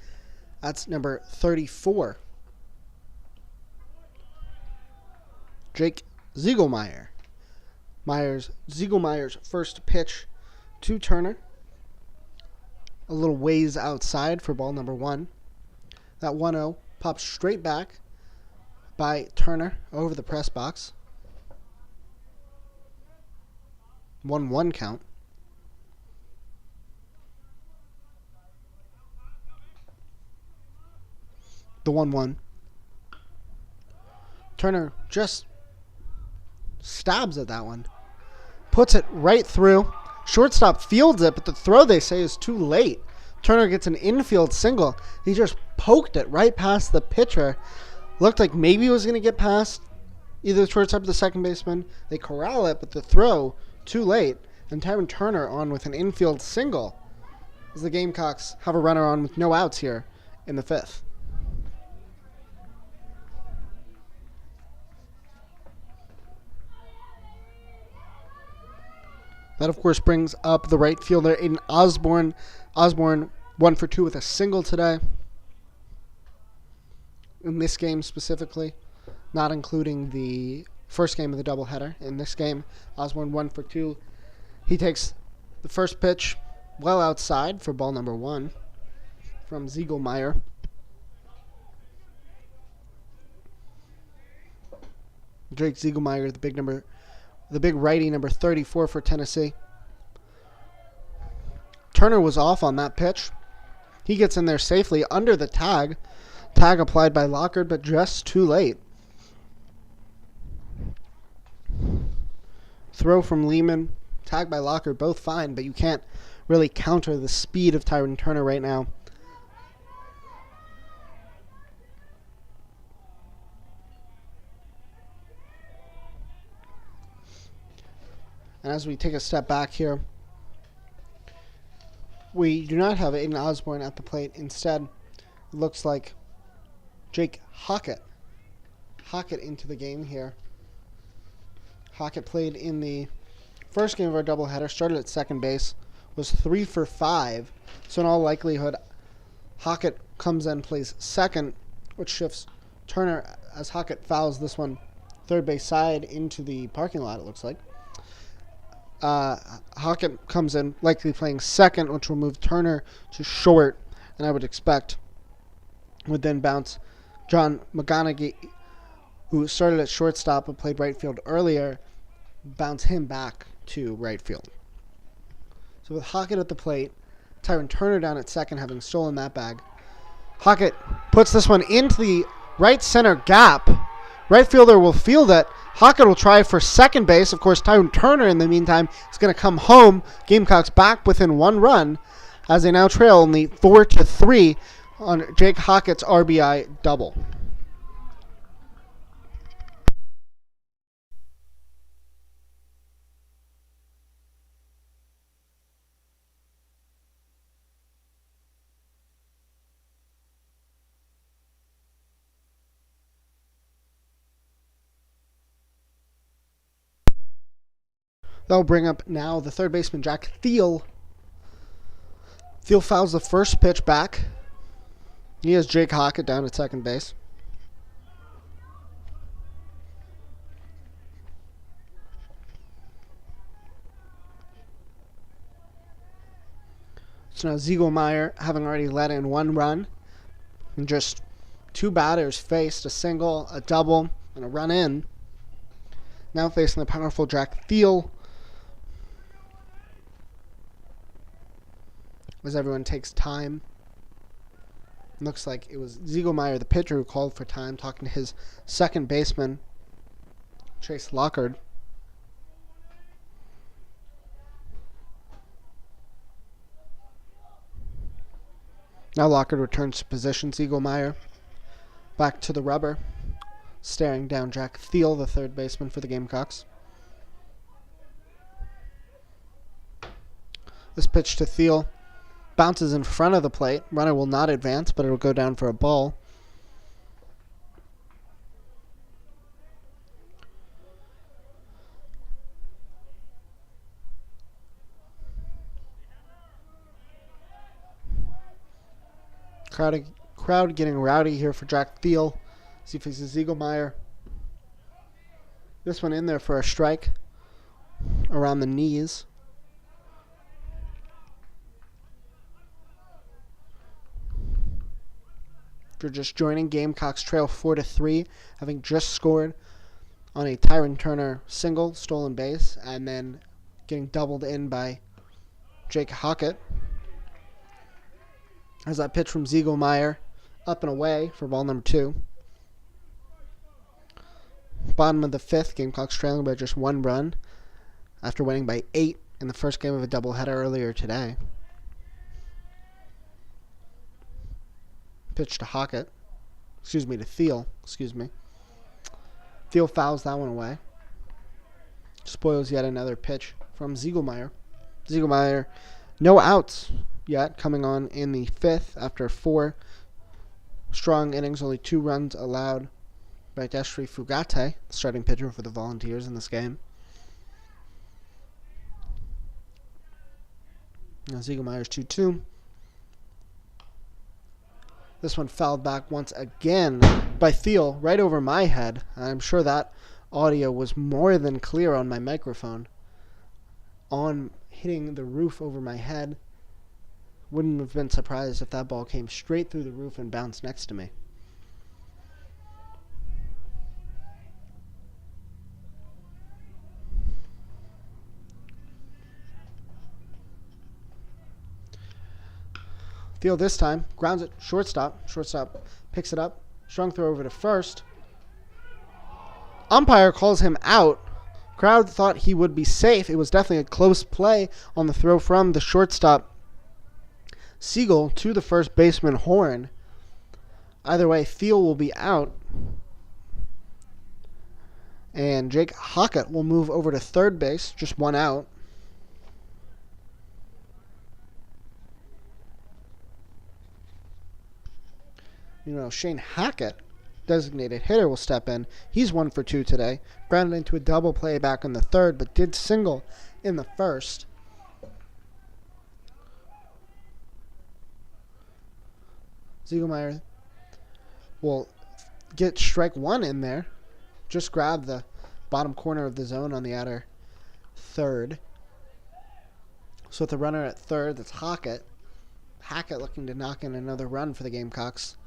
That's number 34, Jake Ziegelmeyer. Ziegelmeyer's first pitch to Turner. A little ways outside for ball number 1. That 1-0 pops straight back by Turner over the press box. 1-1 count. The 1-1. Turner just stabs at that one. Puts it right through. Shortstop fields it, but the throw, they say, is too late. Turner gets an infield single. He just poked it right past the pitcher. Looked like maybe it was going to get past either the shortstop or the second baseman. They corral it, but the throw, too late. And Tyron Turner on with an infield single as the Gamecocks have a runner on with no outs here in the 5th. That, of course, brings up the right fielder, Aiden Osborne. Osborne 1 for 2 with a single today. In this game specifically, not including the first game of the doubleheader. In this game, Osborne 1 for 2. He takes the first pitch well outside for ball number 1 from Ziegelmeyer. Drake Ziegelmeyer, the big righty, number 34 for Tennessee. Turner was off on that pitch. He gets in there safely under the tag. Tag applied by Lockard, but just too late. Throw from Lehman, tag by Lockard, both fine, but you can't really counter the speed of Tyrone Turner right now. And as we take a step back here, we do not have Aiden Osborne at the plate. Instead, it looks like Jake Hockett into the game here. Hockett played in the first game of our doubleheader, started at second base, was 3 for 5. So in all likelihood, Hockett comes in, plays second, which shifts Turner as Hockett fouls this one third base side into the parking lot, it looks like. Hockett comes in, likely playing second, which will move Turner to short, and I would expect would then bounce John McGonigal, who started at shortstop but played right field earlier, bounce him back to right field. So with Hockett at the plate, Tyrone Turner down at second, having stolen that bag. Hockett puts this one into the right center gap. Right fielder will field it. Hockett will try for second base. Of course, Tyrone Turner, in the meantime, is going to come home. Gamecocks back within 1 run as they now trail only 4-3 on Jake Hockett's RBI double. That'll bring up now the third baseman, Jack Thiel. Thiel fouls the first pitch back. He has Jake Hockett down at second base. So now Ziegelmeyer, having already let in 1 run, and just 2 batters faced, a single, a double, and a run in. Now facing the powerful Jack Thiel, as everyone takes time. Looks like it was Ziegelmeyer, the pitcher, who called for time, talking to his second baseman, Chase Lockard. Now Lockard returns to position. Ziegelmeyer back to the rubber, staring down Jack Thiel, the third baseman for the Gamecocks. This pitch to Thiel bounces in front of the plate. Runner will not advance, but it will go down for a ball. Crowd getting rowdy here for Jack Thiel as he faces Ziegelmeyer. This one in there for a strike around the knees. If you're just joining, Gamecocks trail 4-3, having just scored on a Tyrone Turner single, stolen base, and then getting doubled in by Jake Hockett. As that pitch from Ziegelmeyer up and away for ball number 2. Bottom of the 5th, Gamecocks trailing by just 1 run after winning by 8 in the first game of a doubleheader earlier today. Pitch to Hockett. To Thiel. Thiel fouls that one away. Spoils yet another pitch from Ziegelmeyer. Ziegelmeyer, no outs yet, coming on in the 5th after 4 strong innings, only 2 runs allowed by Destry Fugate, the starting pitcher for the Volunteers in this game. Now Siegelmeyer's 2-2. This one fouled back once again by Thiel right over my head. I'm sure that audio was more than clear on my microphone. On hitting the roof over my head. Wouldn't have been surprised if that ball came straight through the roof and bounced next to me. Thiel this time grounds it shortstop. Shortstop picks it up. Strong throw over to first. Umpire calls him out. Crowd thought he would be safe. It was definitely a close play on the throw from the shortstop Siegel to the first baseman Horn. Either way, Thiel will be out. And Jake Hockett will move over to third base. Just one out. Shane Hackett, designated hitter, will step in. He's 1 for 2 today. Grounded into a double play back in the third, but did single in the first. Siegelmeyer will get strike one in there. Just grab the bottom corner of the zone on the outer third. So with the runner at third, that's Hackett. Hackett looking to knock in another run for the Gamecocks.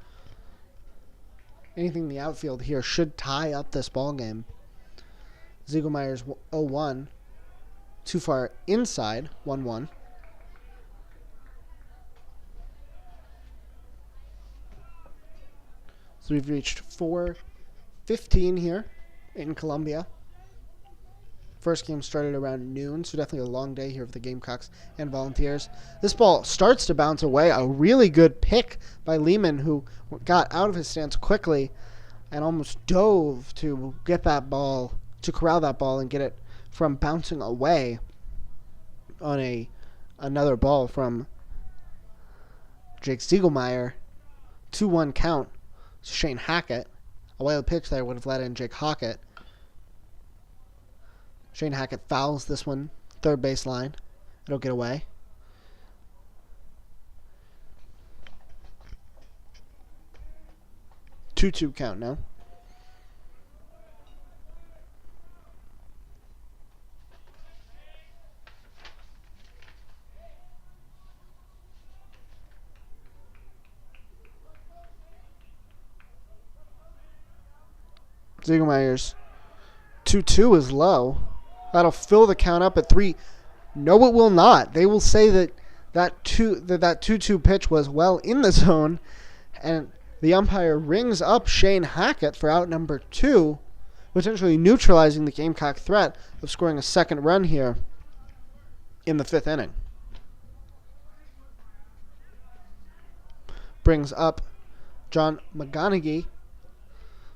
Anything in the outfield here should tie up this ball game. Siegelmeyer's 0-1. Too far inside, 1-1. So we've reached 4:15 here in Columbia. First game started around noon, so definitely a long day here for the Gamecocks and Volunteers. This ball starts to bounce away. A really good pick by Lehman, who got out of his stance quickly and almost dove to get that ball, to corral that ball and get it from bouncing away on another ball from Jake Siegelmeyer. 2-1 count. Shane Hackett. A wild pitch there would have let in Jake Hockett. Shane Hackett fouls this one, third base line. It'll get away. Two count now. Siegelmeyer's 2-2 is low. That'll fill the count up at 3. No, it will not. They will say that 2-2 pitch was well in the zone, and the umpire rings up Shane Hackett for out number 2, potentially neutralizing the Gamecock threat of scoring a second run here in the 5th inning. Brings up John McGonigal.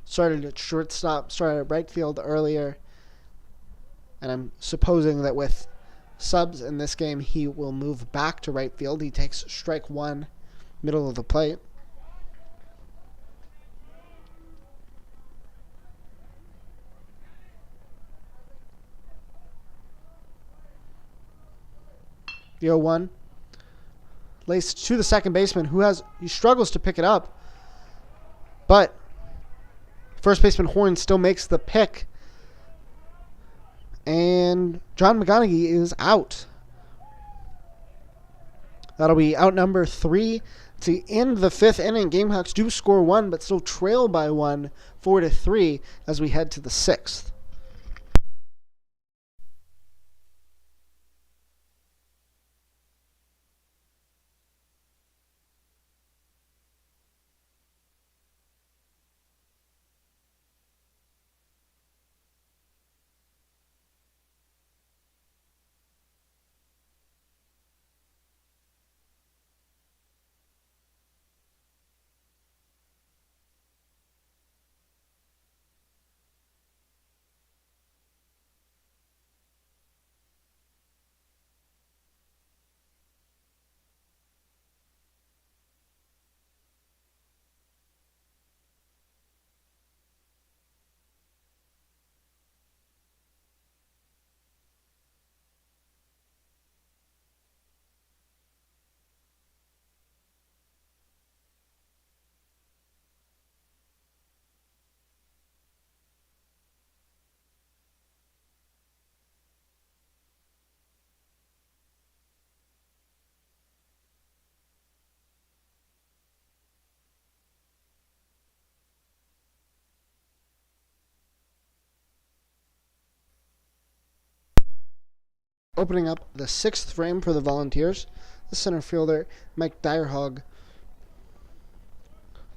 Started at shortstop, started at right field earlier. And I'm supposing that with subs in this game, he will move back to right field. He takes strike one, middle of the plate. The 0-1. Laced to the second baseman, he struggles to pick it up. But first baseman Horn still makes the pick. And John McGonigal is out. That'll be out number 3 to end the 5th inning. Gamecocks do score 1, but still trail by 1, 4-3, as we head to the 6th. Opening up the 6th frame for the Volunteers, the center fielder, Mike Dyerhog,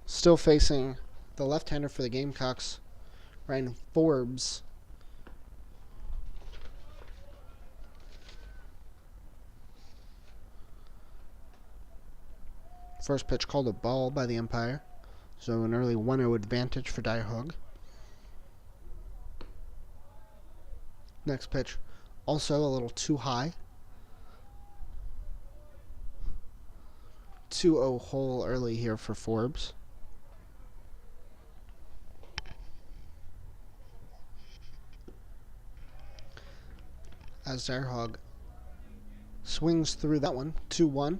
still facing the left-hander for the Gamecocks, Ryan Forbes. First pitch called a ball by the umpire, so an early 1-0 advantage for Dyerhog. Next pitch, also a little too high. 2-0 hole early here for Forbes. As Dyerhog swings through that one, 2-1.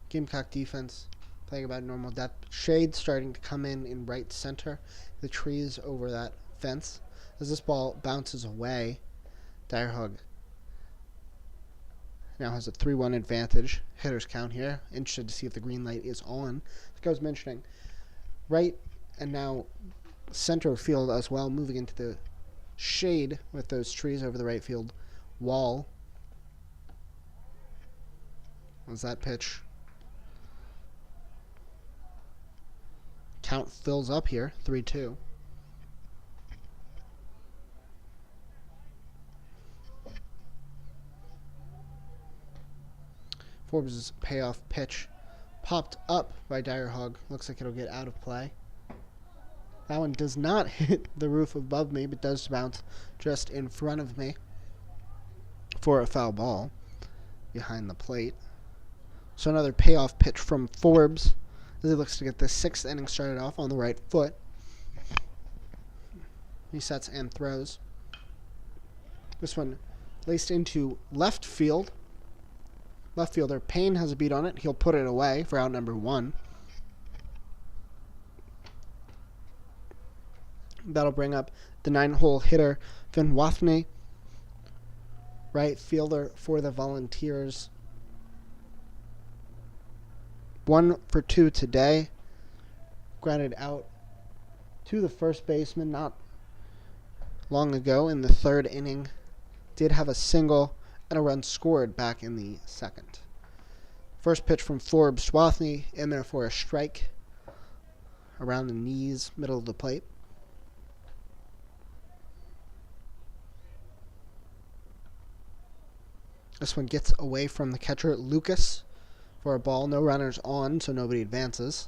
Gamecock defense playing about normal depth. Shade starting to come in right center. The trees over that fence. As this ball bounces away, Dyerhog now has a 3-1 advantage. Hitter's count here. Interested to see if the green light is on. Like I was mentioning, right and now center field as well, moving into the shade with those trees over the right field wall. Was that pitch? Count fills up here, 3-2. Forbes' payoff pitch popped up by Dyerhog. Looks like it'll get out of play. That one does not hit the roof above me, but does bounce just in front of me for a foul ball behind the plate. So another payoff pitch from Forbes as he looks to get the 6th inning started off on the right foot. He sets and throws. This one laced into left field. Left fielder Payne has a beat on it. He'll put it away for out number 1. That'll bring up the 9-hole hitter Finn Wathney, right fielder for the Volunteers. 1 for 2 today. Grounded out to the first baseman not long ago in the 3rd inning. Did have a single and a run scored back in the 2nd. First pitch from Forbes. Wathney in there for a strike around the knees, middle of the plate. This one gets away from the catcher, Lucas, for a ball. No runners on, so nobody advances.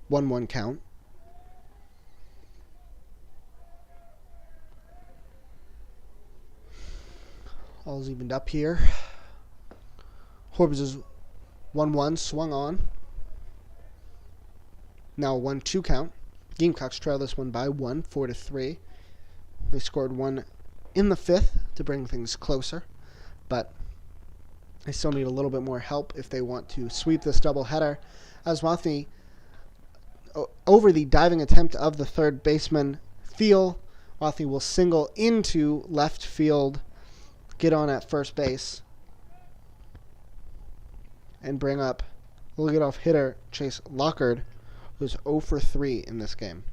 1-1 count. All's evened up here. Forbes is 1-1, swung on. Now a 1-2 count. Gamecocks trail this one by 1, 4-3. They scored 1 in the 5th to bring things closer, but they still need a little bit more help if they want to sweep this doubleheader. As Wathney, over the diving attempt of the 3rd baseman, Wathney will single into left field, get on at first base, and bring up leadoff hitter Chase Lockard, who's 0 for 3 in this game.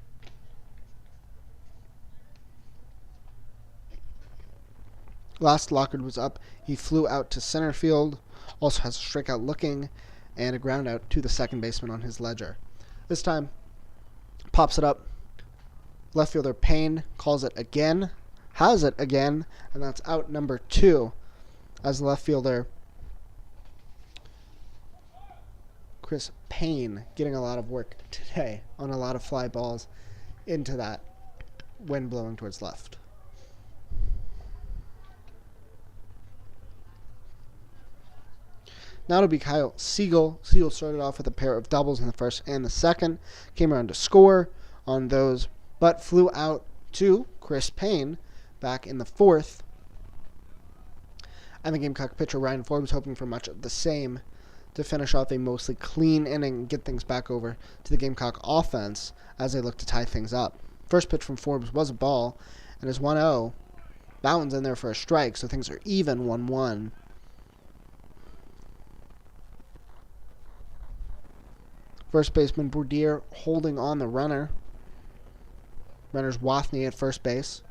Last Lockard was up, he flew out to center field, also has a strikeout looking, and a ground out to the 2nd baseman on his ledger. This time, pops it up. Left fielder Payne calls it again, has it again, and that's out number 2 as left fielder Chris Payne getting a lot of work today on a lot of fly balls into that wind blowing towards left. Now it'll be Kyle Siegel. Siegel started off with a pair of doubles in the 1st and the 2nd. Came around to score on those, but flew out to Chris Payne back in the 4th. And the Gamecock pitcher Ryan Forbes hoping for much of the same to finish off a mostly clean inning and get things back over to the Gamecock offense as they look to tie things up. First pitch from Forbes was a ball, and is 1-0. Bowden's in there for a strike, so things are even 1-1. First baseman Bourdier holding on the runner. Runners Wathney at first base.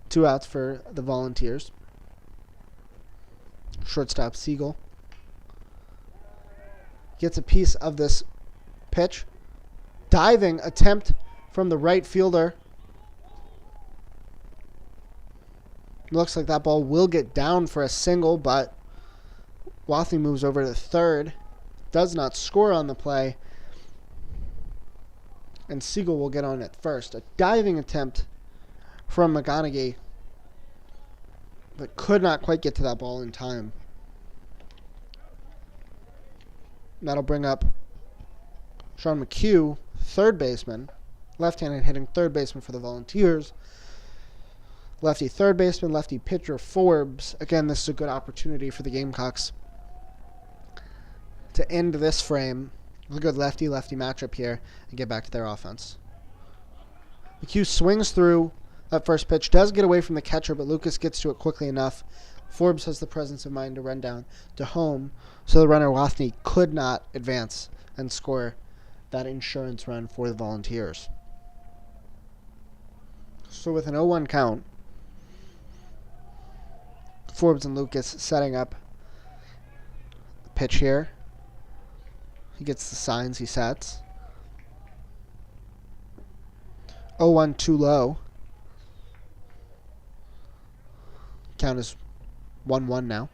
2 outs for the Volunteers. Shortstop Siegel gets a piece of this pitch. Diving attempt from the right fielder. Looks like that ball will get down for a single, but Wathney moves over to third. Does not score on the play. And Siegel will get on at first. A diving attempt from McGonaghy, but could not quite get to that ball in time. That'll bring up Sean McHugh, third baseman, left-handed hitting third baseman for the Volunteers. Lefty third baseman, lefty pitcher Forbes. Again, this is a good opportunity for the Gamecocks to end this frame. A good lefty-lefty matchup here and get back to their offense. McHugh swings through that first pitch, does get away from the catcher, but Lucas gets to it quickly enough. Forbes has the presence of mind to run down to home, so the runner Wathney could not advance and score that insurance run for the Volunteers. So with an 0-1 count, Forbes and Lucas setting up the pitch here. He gets the signs, he sets. 0-1 too low. Count is 1-1 now.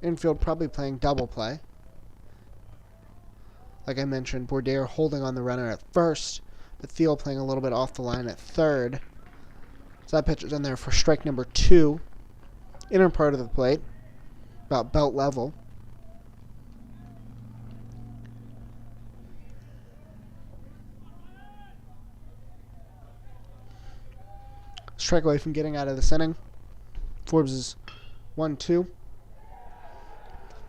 Infield probably playing double play. Like I mentioned, Bourdain holding on the runner at first, but Thiel playing a little bit off the line at third. So that pitch is in there for strike number 2. Inner part of the plate, about belt level. Strike away from getting out of this inning. Forbes is 1-2.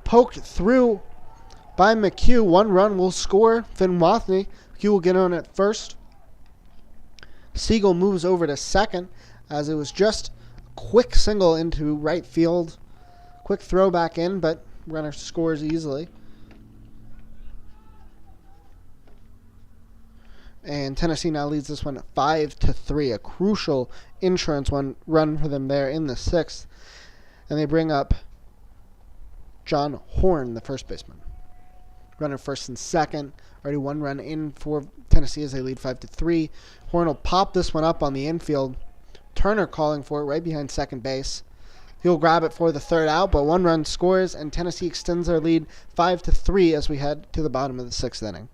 Poked through by McHugh. 1 run will score. Finn Wathney. McHugh will get on at first. Siegel moves over to second as it was just a quick single into right field. Quick throw back in, but runner scores easily. And Tennessee now leads this one 5-3. A crucial insurance run for them there in the 6th. And they bring up John Horn, the first baseman. Runner first and second. Already 1 run in for Tennessee as they lead 5-3. Horn will pop this one up on the infield. Turner calling for it right behind second base. He'll grab it for the 3rd out, but 1 run scores, and Tennessee extends their lead 5-3 as we head to the bottom of the 6th inning.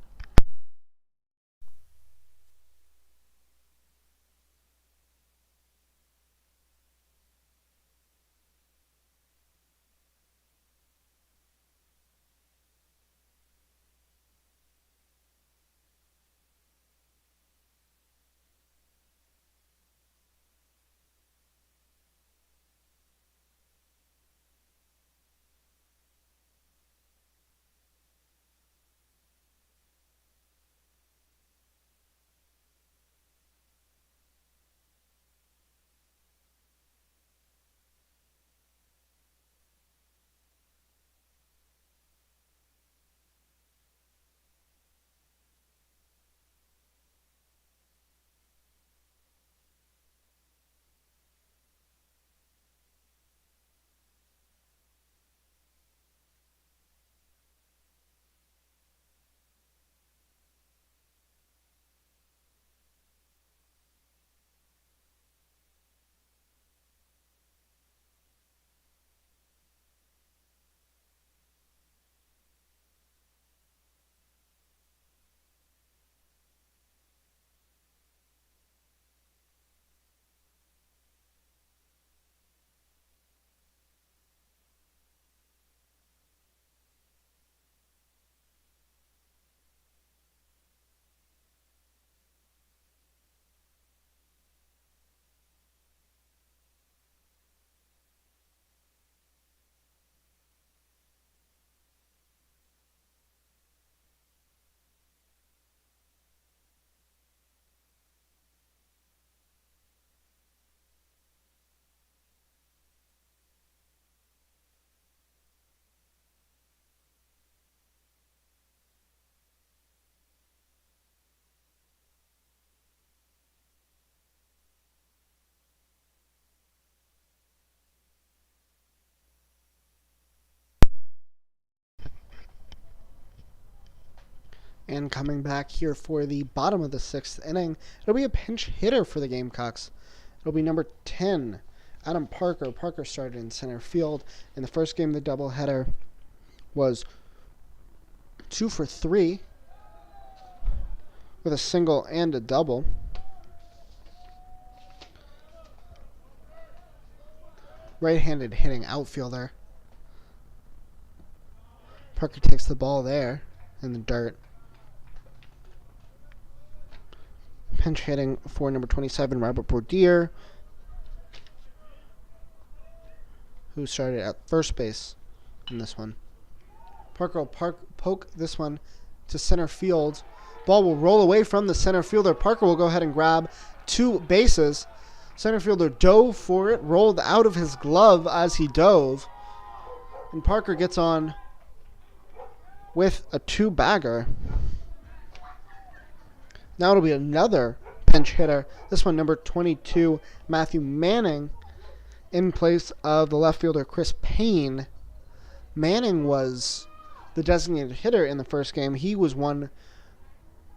And coming back here for the bottom of the 6th inning, it'll be a pinch hitter for the Gamecocks. It'll be number 10, Adam Parker. Parker started in center field. In the first game, the doubleheader was 2 for 3 with a single and a double. Right-handed hitting outfielder. Parker takes the ball there in the dirt. Pinch hitting for number 27, Robert Bordier, who started at first base in this one. Parker will poke this one to center field. Ball will roll away from the center fielder. Parker will go ahead and grab 2 bases. Center fielder dove for it, rolled out of his glove as he dove. And Parker gets on with a 2-bagger. Now it'll be another pinch hitter. This one, number 22, Matthew Manning, in place of the left fielder, Chris Payne. Manning was the designated hitter in the first game. He was 1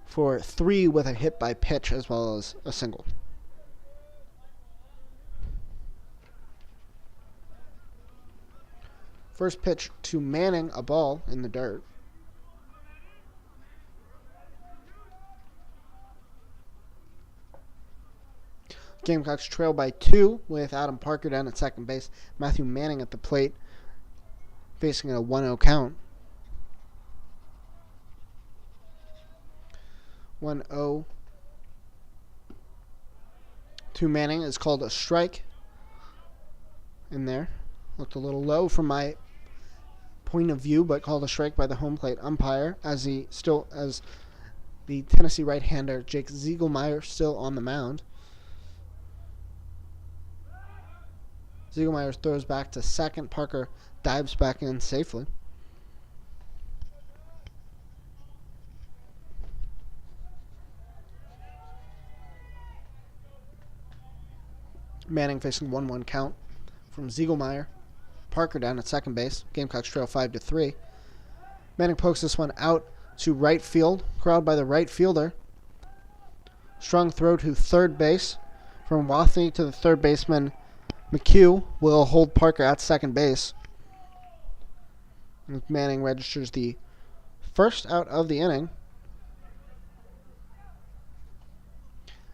for 3 with a hit by pitch as well as a single. First pitch to Manning, a ball in the dirt. Gamecocks trail by 2 with Adam Parker down at second base. Matthew Manning at the plate, facing a 1-0 count. 1-0 to Manning is called a strike in there. Looked a little low from my point of view, but called a strike by the home plate umpire as the Tennessee right-hander Jake Ziegelmeyer still on the mound. Ziegelmeyer throws back to second. Parker dives back in safely. Manning facing 1-1 count from Ziegelmeyer. Parker down at second base. Gamecocks trail 5-3. Manning pokes this one out to right field. Corralled by the right fielder. Strong throw to third base from Wathney to the third baseman. McHugh will hold Parker at second base. Manning registers the first out of the inning.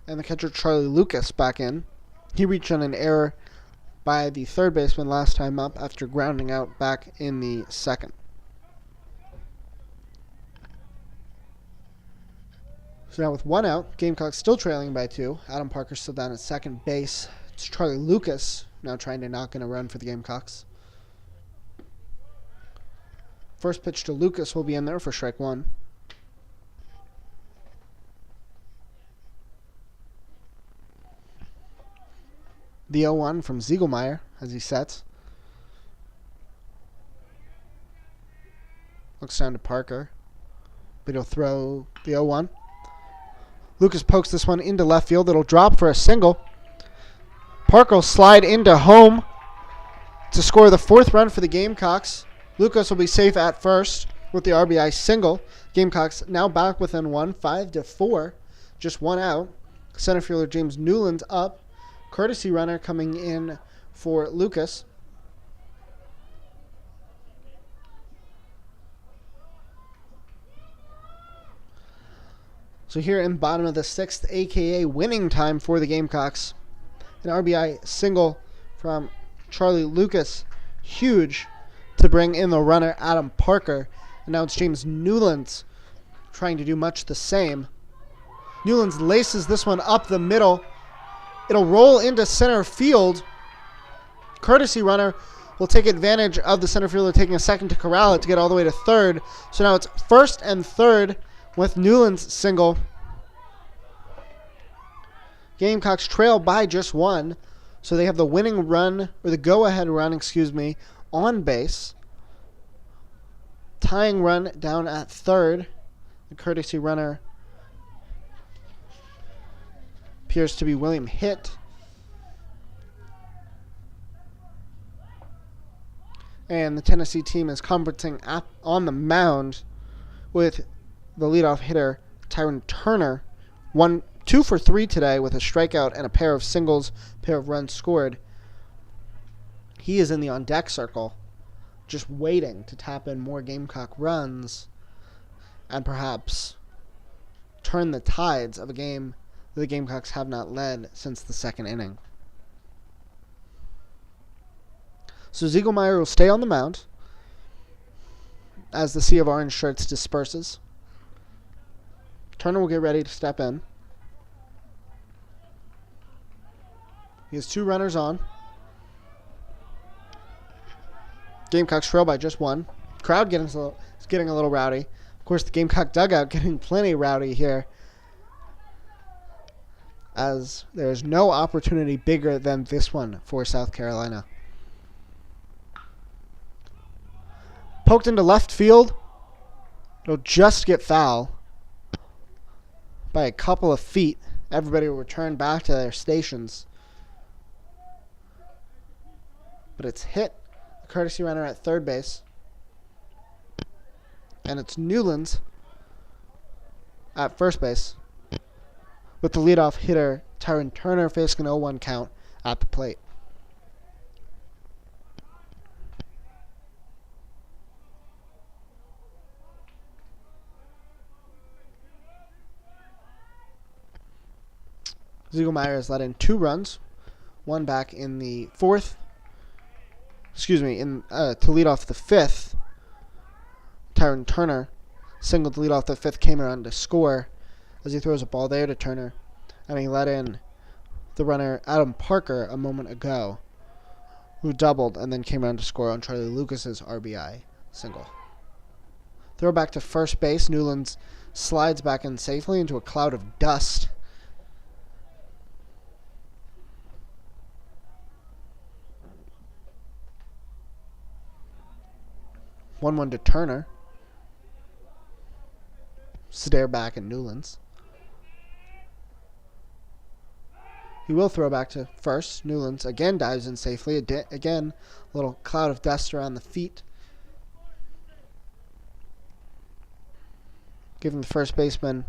And the catcher Charlie Lucas back in. He reached on an error by the third baseman last time up after grounding out back in the second. So now with 1 out, Gamecocks still trailing by 2. Adam Parker still down at second base. It's Charlie Lucas now trying to knock in a run for the Gamecocks. First pitch to Lucas will be in there for strike 1. The 0-1 from Ziegelmeyer as he sets. Looks down to Parker. But he'll throw the 0-1. Lucas pokes this one into left field. It'll drop for a single. Parker will slide into home to score the 4th run for the Gamecocks. Lucas will be safe at first with the RBI single. Gamecocks now back within 1, 5-4. Just 1 out. Center fielder James Newland's up. Courtesy runner coming in for Lucas. So here in bottom of the 6th, a.k.a. winning time for the Gamecocks. An RBI single from Charlie Lucas. Huge to bring in the runner, Adam Parker. And now it's James Newlands trying to do much the same. Newlands laces this one up the middle. It'll roll into center field. Courtesy runner will take advantage of the center fielder taking a second to corral it to get all the way to third. So now it's first and third with Newland's single. Gamecocks trail by just 1. So they have the winning run, or the go-ahead run, on base. Tying run down at third. The courtesy runner appears to be William Hitt. And the Tennessee team is conferencing on the mound with the leadoff hitter, Tyron Turner, 2 for 3 today with a strikeout and a pair of singles, pair of runs scored. He is in the on-deck circle, just waiting to tap in more Gamecock runs and perhaps turn the tides of a game that the Gamecocks have not led since the second inning. So Ziegelmeyer will stay on the mound as the sea of orange shirts disperses. Turner will get ready to step in. He has 2 runners on. Gamecocks trail by just 1. Crowd is getting a little rowdy. Of course, the Gamecock dugout getting plenty rowdy here, as there is no opportunity bigger than this one for South Carolina. Poked into left field. It'll just get foul by a couple of feet. Everybody will return back to their stations. But it's hit the courtesy runner at third base. And it's Newlands at first base, with the leadoff hitter, Tyron Turner, facing an 0-1 count at the plate. Ziegelmeyer has let in 2 runs, one back in the 4th. To lead off the 5th. Tyron Turner singled to lead off the 5th, came around to score as he throws a ball there to Turner, and he let in the runner Adam Parker a moment ago, who doubled and then came around to score on Charlie Lucas's RBI single. Throw back to first base. Newlands slides back in safely into a cloud of dust. One to Turner. Stare back at Newlands. He will throw back to first. Newlands again dives in safely. Again, a little cloud of dust around the feet. Giving the first baseman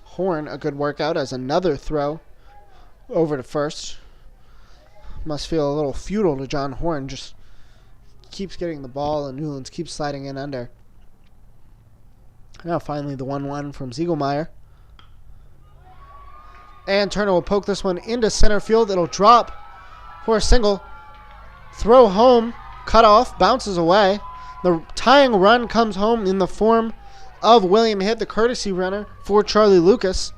Horn a good workout as another throw over to first. Must feel a little futile to John Horn. Just keeps getting the ball and Newlands keeps sliding in under. Now finally the 1-1 from Ziegelmeyer. And Turner will poke this one into center field. It'll drop for a single. Throw home. Cut off. Bounces away. The tying run comes home in the form of William Hitt, the courtesy runner for Charlie Lucas.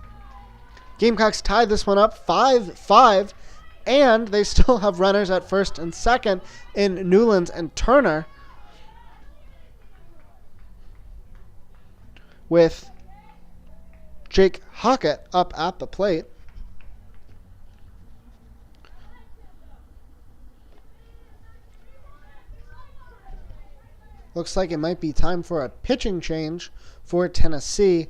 Gamecocks tied this one up 5-5. And they still have runners at first and second in Newlands and Turner, with Jake Hockett up at the plate. Looks like it might be time for a pitching change for Tennessee,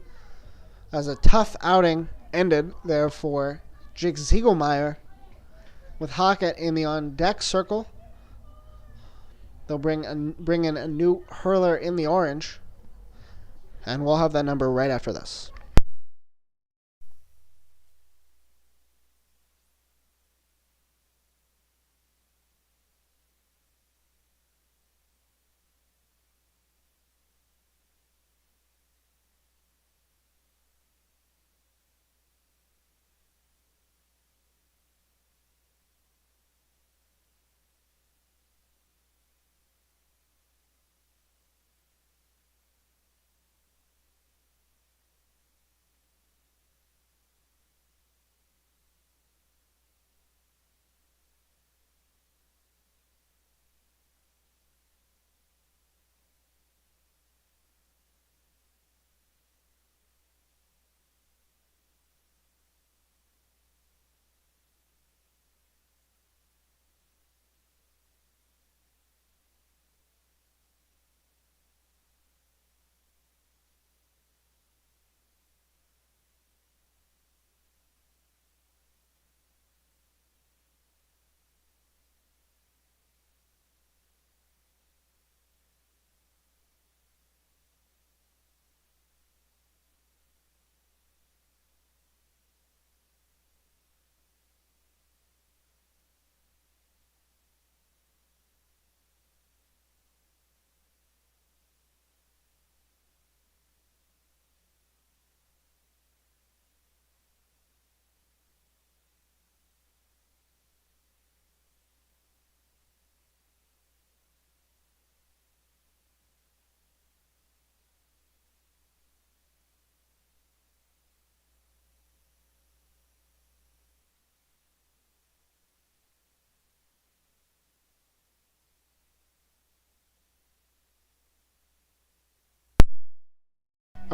as a tough outing ended there for Jake Ziegelmeyer. With Hockett in the on-deck circle, they'll bring in a new hurler in the orange, and we'll have that number right after this.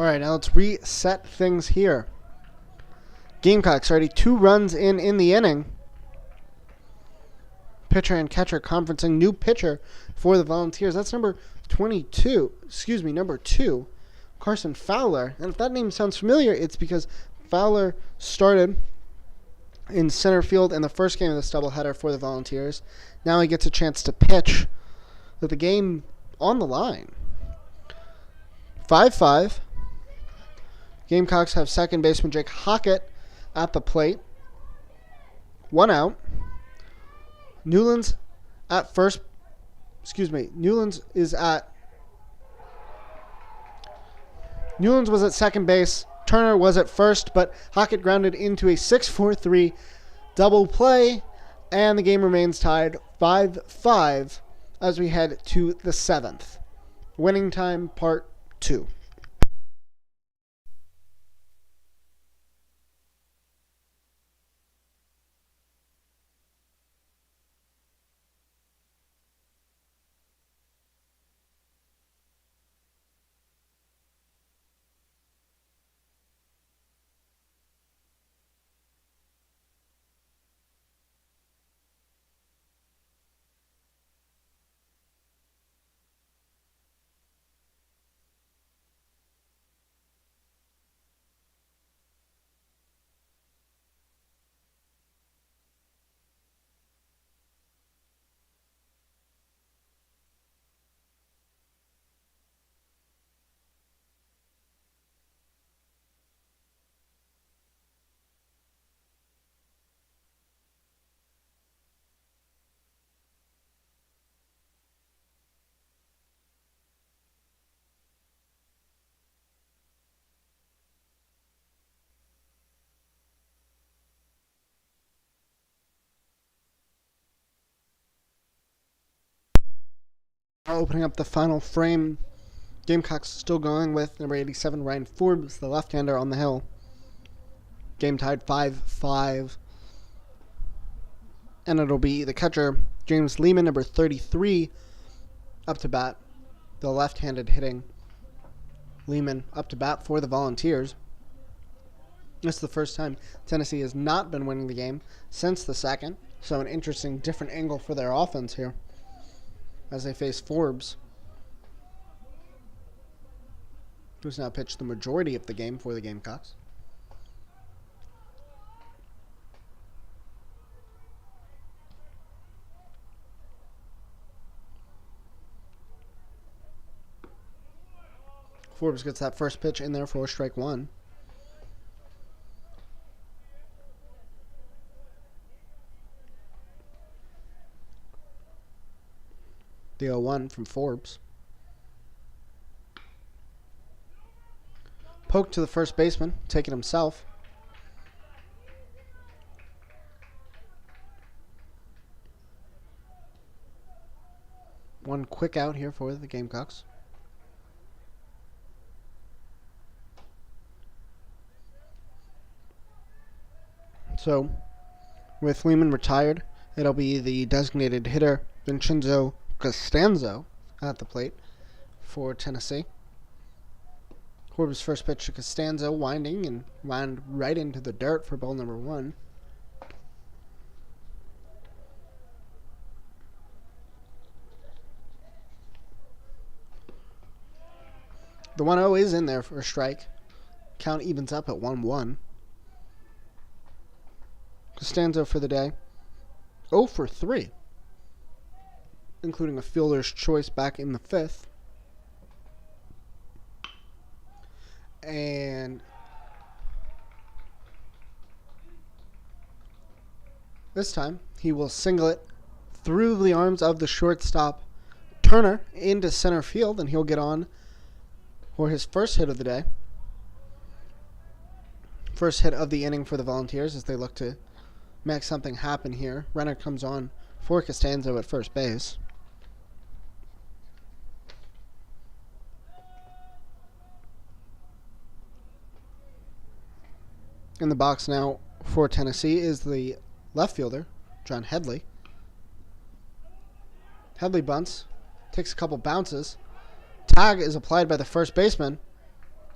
All right, now let's reset things here. Gamecocks already 2 runs in the inning. Pitcher and catcher conferencing. New pitcher for the Volunteers. That's number 2, Carson Fowler. And if that name sounds familiar, it's because Fowler started in center field in the first game of this doubleheader for the Volunteers. Now he gets a chance to pitch with the game on the line. 5-5. Gamecocks have second baseman Jake Hockett at the plate. 1 out. Newlands at first. Newlands was at second base. Turner was at first, but Hockett grounded into a 6-4-3 double play, and the game remains tied 5-5 as we head to the 7th. Winning time, part 2. Opening up the final frame, Gamecocks still going with number 87, Ryan Forbes, the left-hander on the hill. Game tied 5-5. And it'll be the catcher, James Lehman, number 33, up to bat. The left-handed hitting Lehman up to bat for the Volunteers. This is the first time Tennessee has not been winning the game since the second. So an interesting, different angle for their offense here as they face Forbes, who's now pitched the majority of the game for the Gamecocks. Forbes gets that first pitch in there for strike 1. The 0-1 from Forbes. Poke to the first baseman, take it himself. One quick out here for the Gamecocks. So, with Lehman retired, it'll be the designated hitter, Vincenzo Costanzo, at the plate for Tennessee. Forbes' first pitch to Costanzo, winding and wound right into the dirt for ball number 1. The 1-0 is in there for a strike. Count evens up at 1-1. Costanzo for the day, 0 for 3. Including a fielder's choice back in the 5th. And this time, he will single it through the arms of the shortstop, Turner, into center field, and he'll get on for his first hit of the day. First hit of the inning for the Volunteers as they look to make something happen here. Runner comes on for Costanzo at first base. In the box now for Tennessee is the left fielder, John Headley. Headley bunts, takes a couple bounces. Tag is applied by the first baseman.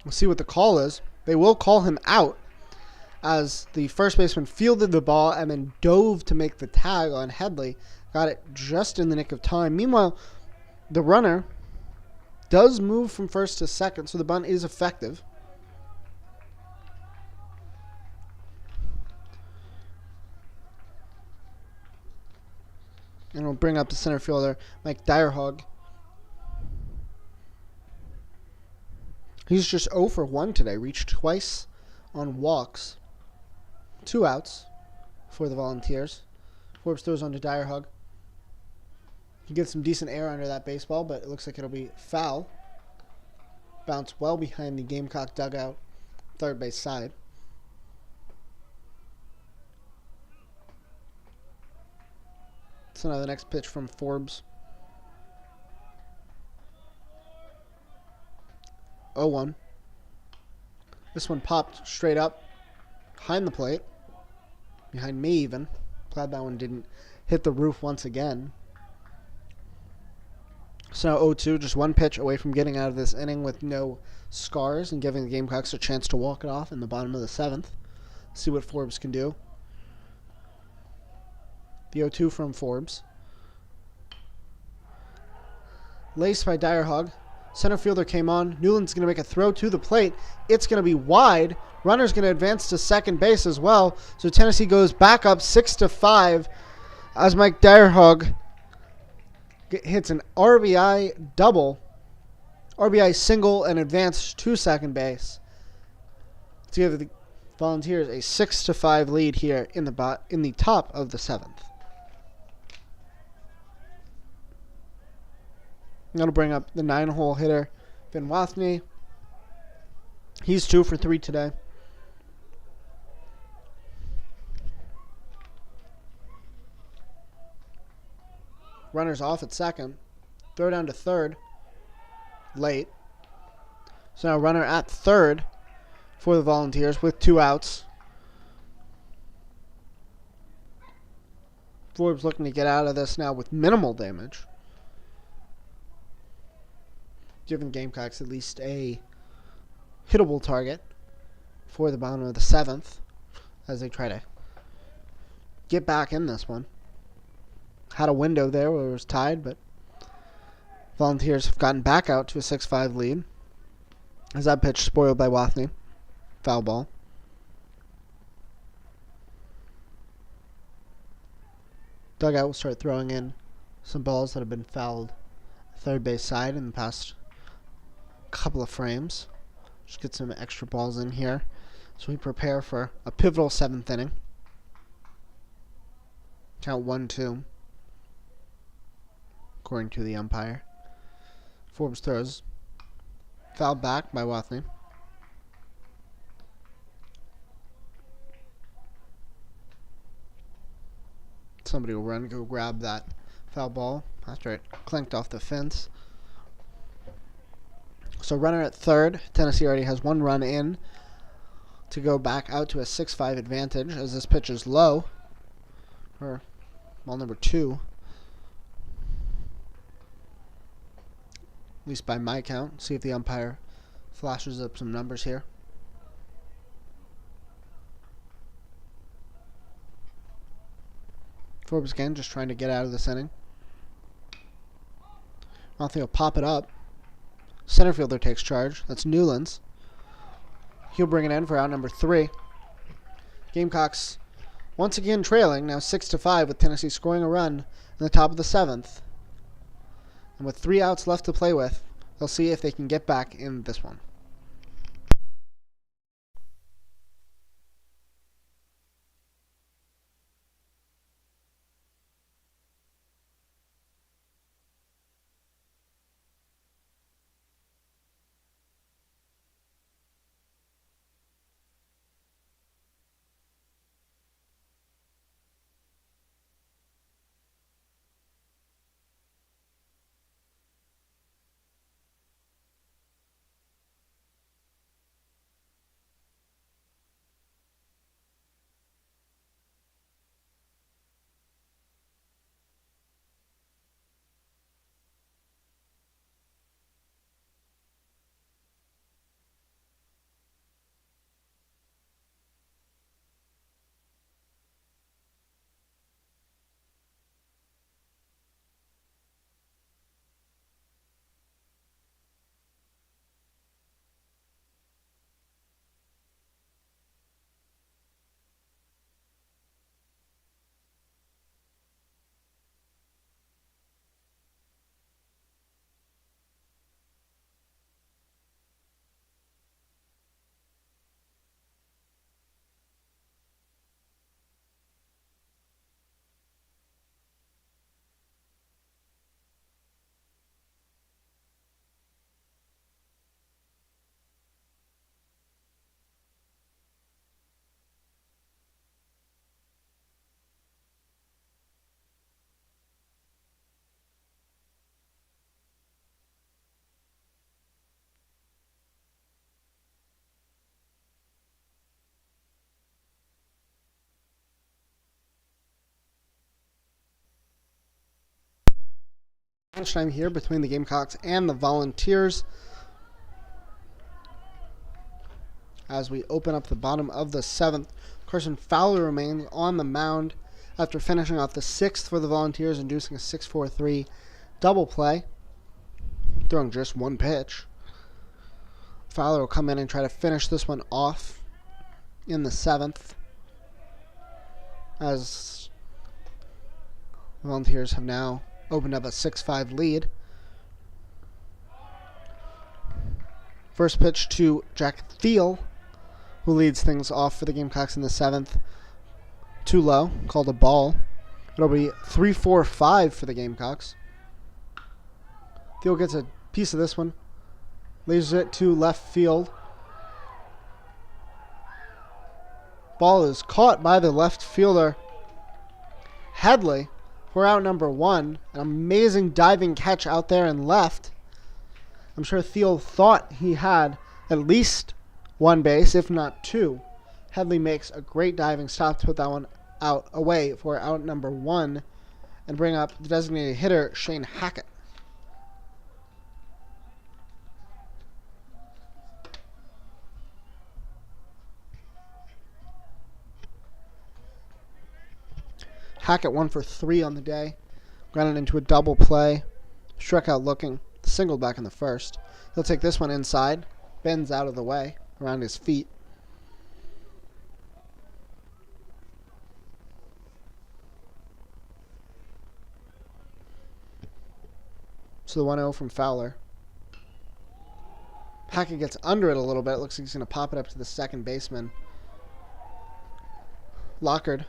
We'll see what the call is. They will call him out as the first baseman fielded the ball and then dove to make the tag on Headley. Got it just in the nick of time. Meanwhile, the runner does move from first to second, so the bunt is effective. And we'll bring up the center fielder, Mike Direhog. He's just 0 for 1 today. Reached twice on walks. 2 outs for the Volunteers. Forbes throws on to Direhog. He gets some decent air under that baseball, but it looks like it'll be foul. Bounce well behind the Gamecock dugout, third base side. So now the next pitch from Forbes. 0-1. This one popped straight up behind the plate. Behind me even. Glad that one didn't hit the roof once again. So now 0-2, just one pitch away from getting out of this inning with no scars and giving the Gamecocks a chance to walk it off in the bottom of the 7th. See what Forbes can do. The 0-2 from Forbes. Laced by Direhog. Center fielder came on. Newland's going to make a throw to the plate. It's going to be wide. Runner's going to advance to second base as well. So Tennessee goes back up 6-5 as Mike Direhog hits an RBI double, RBI single, and advance to second base to give the Volunteers a 6-5 lead here in the top of the 7th. I'm going to bring up the 9-hole hitter, Finn Wathney. He's 2 for 3 today. Runner's off at second. Throw down to third. Late. So now runner at third for the Volunteers with 2 outs. Forbes looking to get out of this now with minimal damage, giving Gamecocks at least a hittable target for the bottom of the 7th as they try to get back in this one. Had a window there where it was tied, but Volunteers have gotten back out to a 6-5 lead as that pitch spoiled by Wathney. Foul ball. Dugout will start throwing in some balls that have been fouled third base side in the past couple of frames. Just get some extra balls in here so we prepare for a pivotal 7th inning. Count 1-2 according to the umpire. Forbes throws. Fouled back by Wathney. Somebody will run, go grab that foul ball after it clanked off the fence. So runner at third. Tennessee already has 1 run in to go back out to a 6-5 advantage as this pitch is low. Or ball number 2. At least by my count. See if the umpire flashes up some numbers here. Forbes again just trying to get out of this inning. I don't think he'll pop it up. Center fielder takes charge. That's Newlands. He'll bring it in for out number 3. Gamecocks once again trailing, now 6-5 with Tennessee scoring a run in the top of the 7th. And with 3 outs left to play with, they'll see if they can get back in this one. Lunchtime here between the Gamecocks and the Volunteers as we open up the bottom of the 7th. Carson Fowler remains on the mound after finishing off the 6th for the Volunteers, inducing a 6-4-3 double play, throwing just one pitch. Fowler will come in and try to finish this one off in the 7th, as the Volunteers have now opened up a 6-5 lead. First pitch to Jack Thiel, who leads things off for the Gamecocks in the 7th. Too low, called a ball. It'll be 3-4-5 for the Gamecocks. Thiel gets a piece of this one, leaves it to left field. Ball is caught by the left fielder, Headley, for out number 1. An amazing diving catch out there and left. I'm sure Thiel thought he had at least one base, if not two. Headley makes a great diving stop to put that one out away for out number 1 and bring up the designated hitter, Shane Hackett. Hackett 1 for 3 on the day. Grounded into a double play. Struck out looking. Singled back in the first. He'll take this one inside. Bends out of the way around his feet. So the 1-0 from Fowler. Hackett gets under it a little bit. It looks like he's going to pop it up to the second baseman. Lockard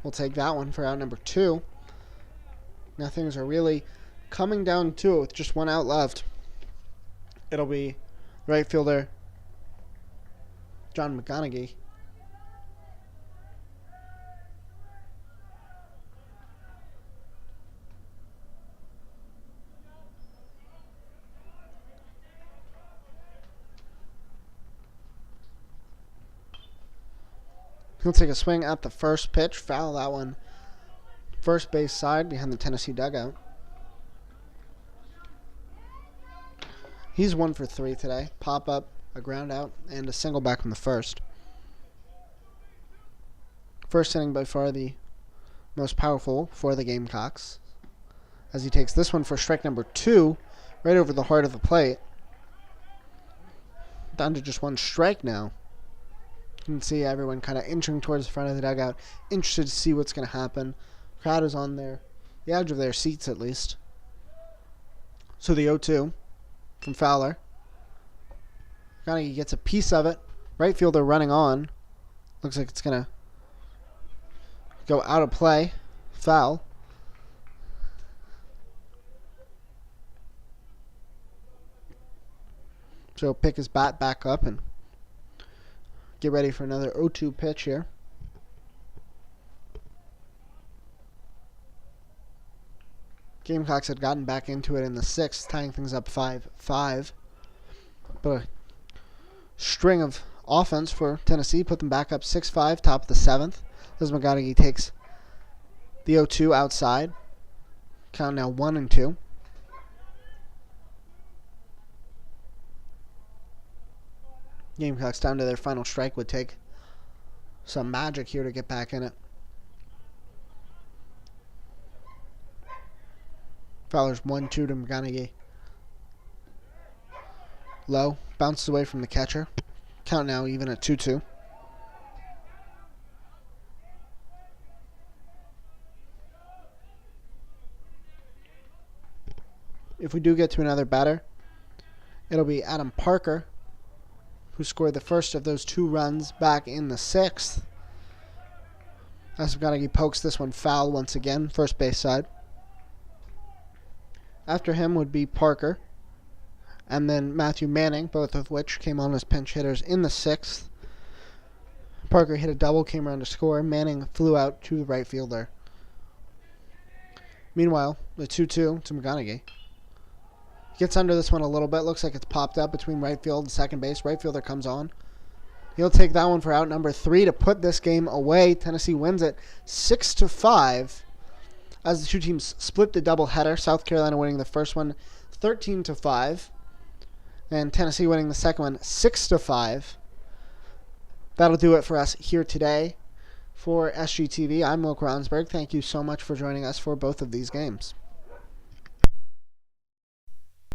will take that one for out number 2. Now things are really coming down to it with just one out left. It'll be right fielder John McGonigal. He'll take a swing at the first pitch. Foul that one. First base side behind the Tennessee dugout. He's 1 for 3 today. Pop up, a ground out, and a single back from the first. First inning by far the most powerful for the Gamecocks, as he takes this one for strike number 2 right over the heart of the plate. Down to just one strike now. You can see everyone kind of inching towards the front of the dugout, interested to see what's going to happen. Crowd is on the edge of their seats at least. So the 0-2 from Fowler. McGonigal gets a piece of it. Right fielder running on. Looks like it's going to go out of play. Foul. So he'll pick his bat back up and get ready for another 0-2 pitch here. Gamecocks had gotten back into it in the 6th, tying things up 5-5. But a string of offense for Tennessee put them back up 6-5, top of the 7th. As McGonigal takes the 0-2 outside. Count now 1-2. Gamecocks down to their final strike would take some magic here to get back in it. Fowler's 1-2 to McGonigal. Low. Bounces away from the catcher. Count now even at 2-2. If we do get to another batter, it'll be Adam Parker, who scored the first of those 2 runs back in the 6th. As McGonigal pokes this one foul once again, first base side. After him would be Parker, and then Matthew Manning, both of which came on as pinch hitters in the 6th. Parker hit a double, came around to score. Manning flew out to the right fielder. Meanwhile, the 2-2 to McGonigal. Gets under this one a little bit. Looks like it's popped up between right field and second base. Right fielder comes on. He'll take that one for out number 3 to put this game away. Tennessee wins it 6-5. as the two teams split the doubleheader. South Carolina winning the first one 13-5, and Tennessee winning the second one 6-5. That'll do it for us here today. For SGTV, I'm Will Kronsberg. Thank you so much for joining us for both of these games.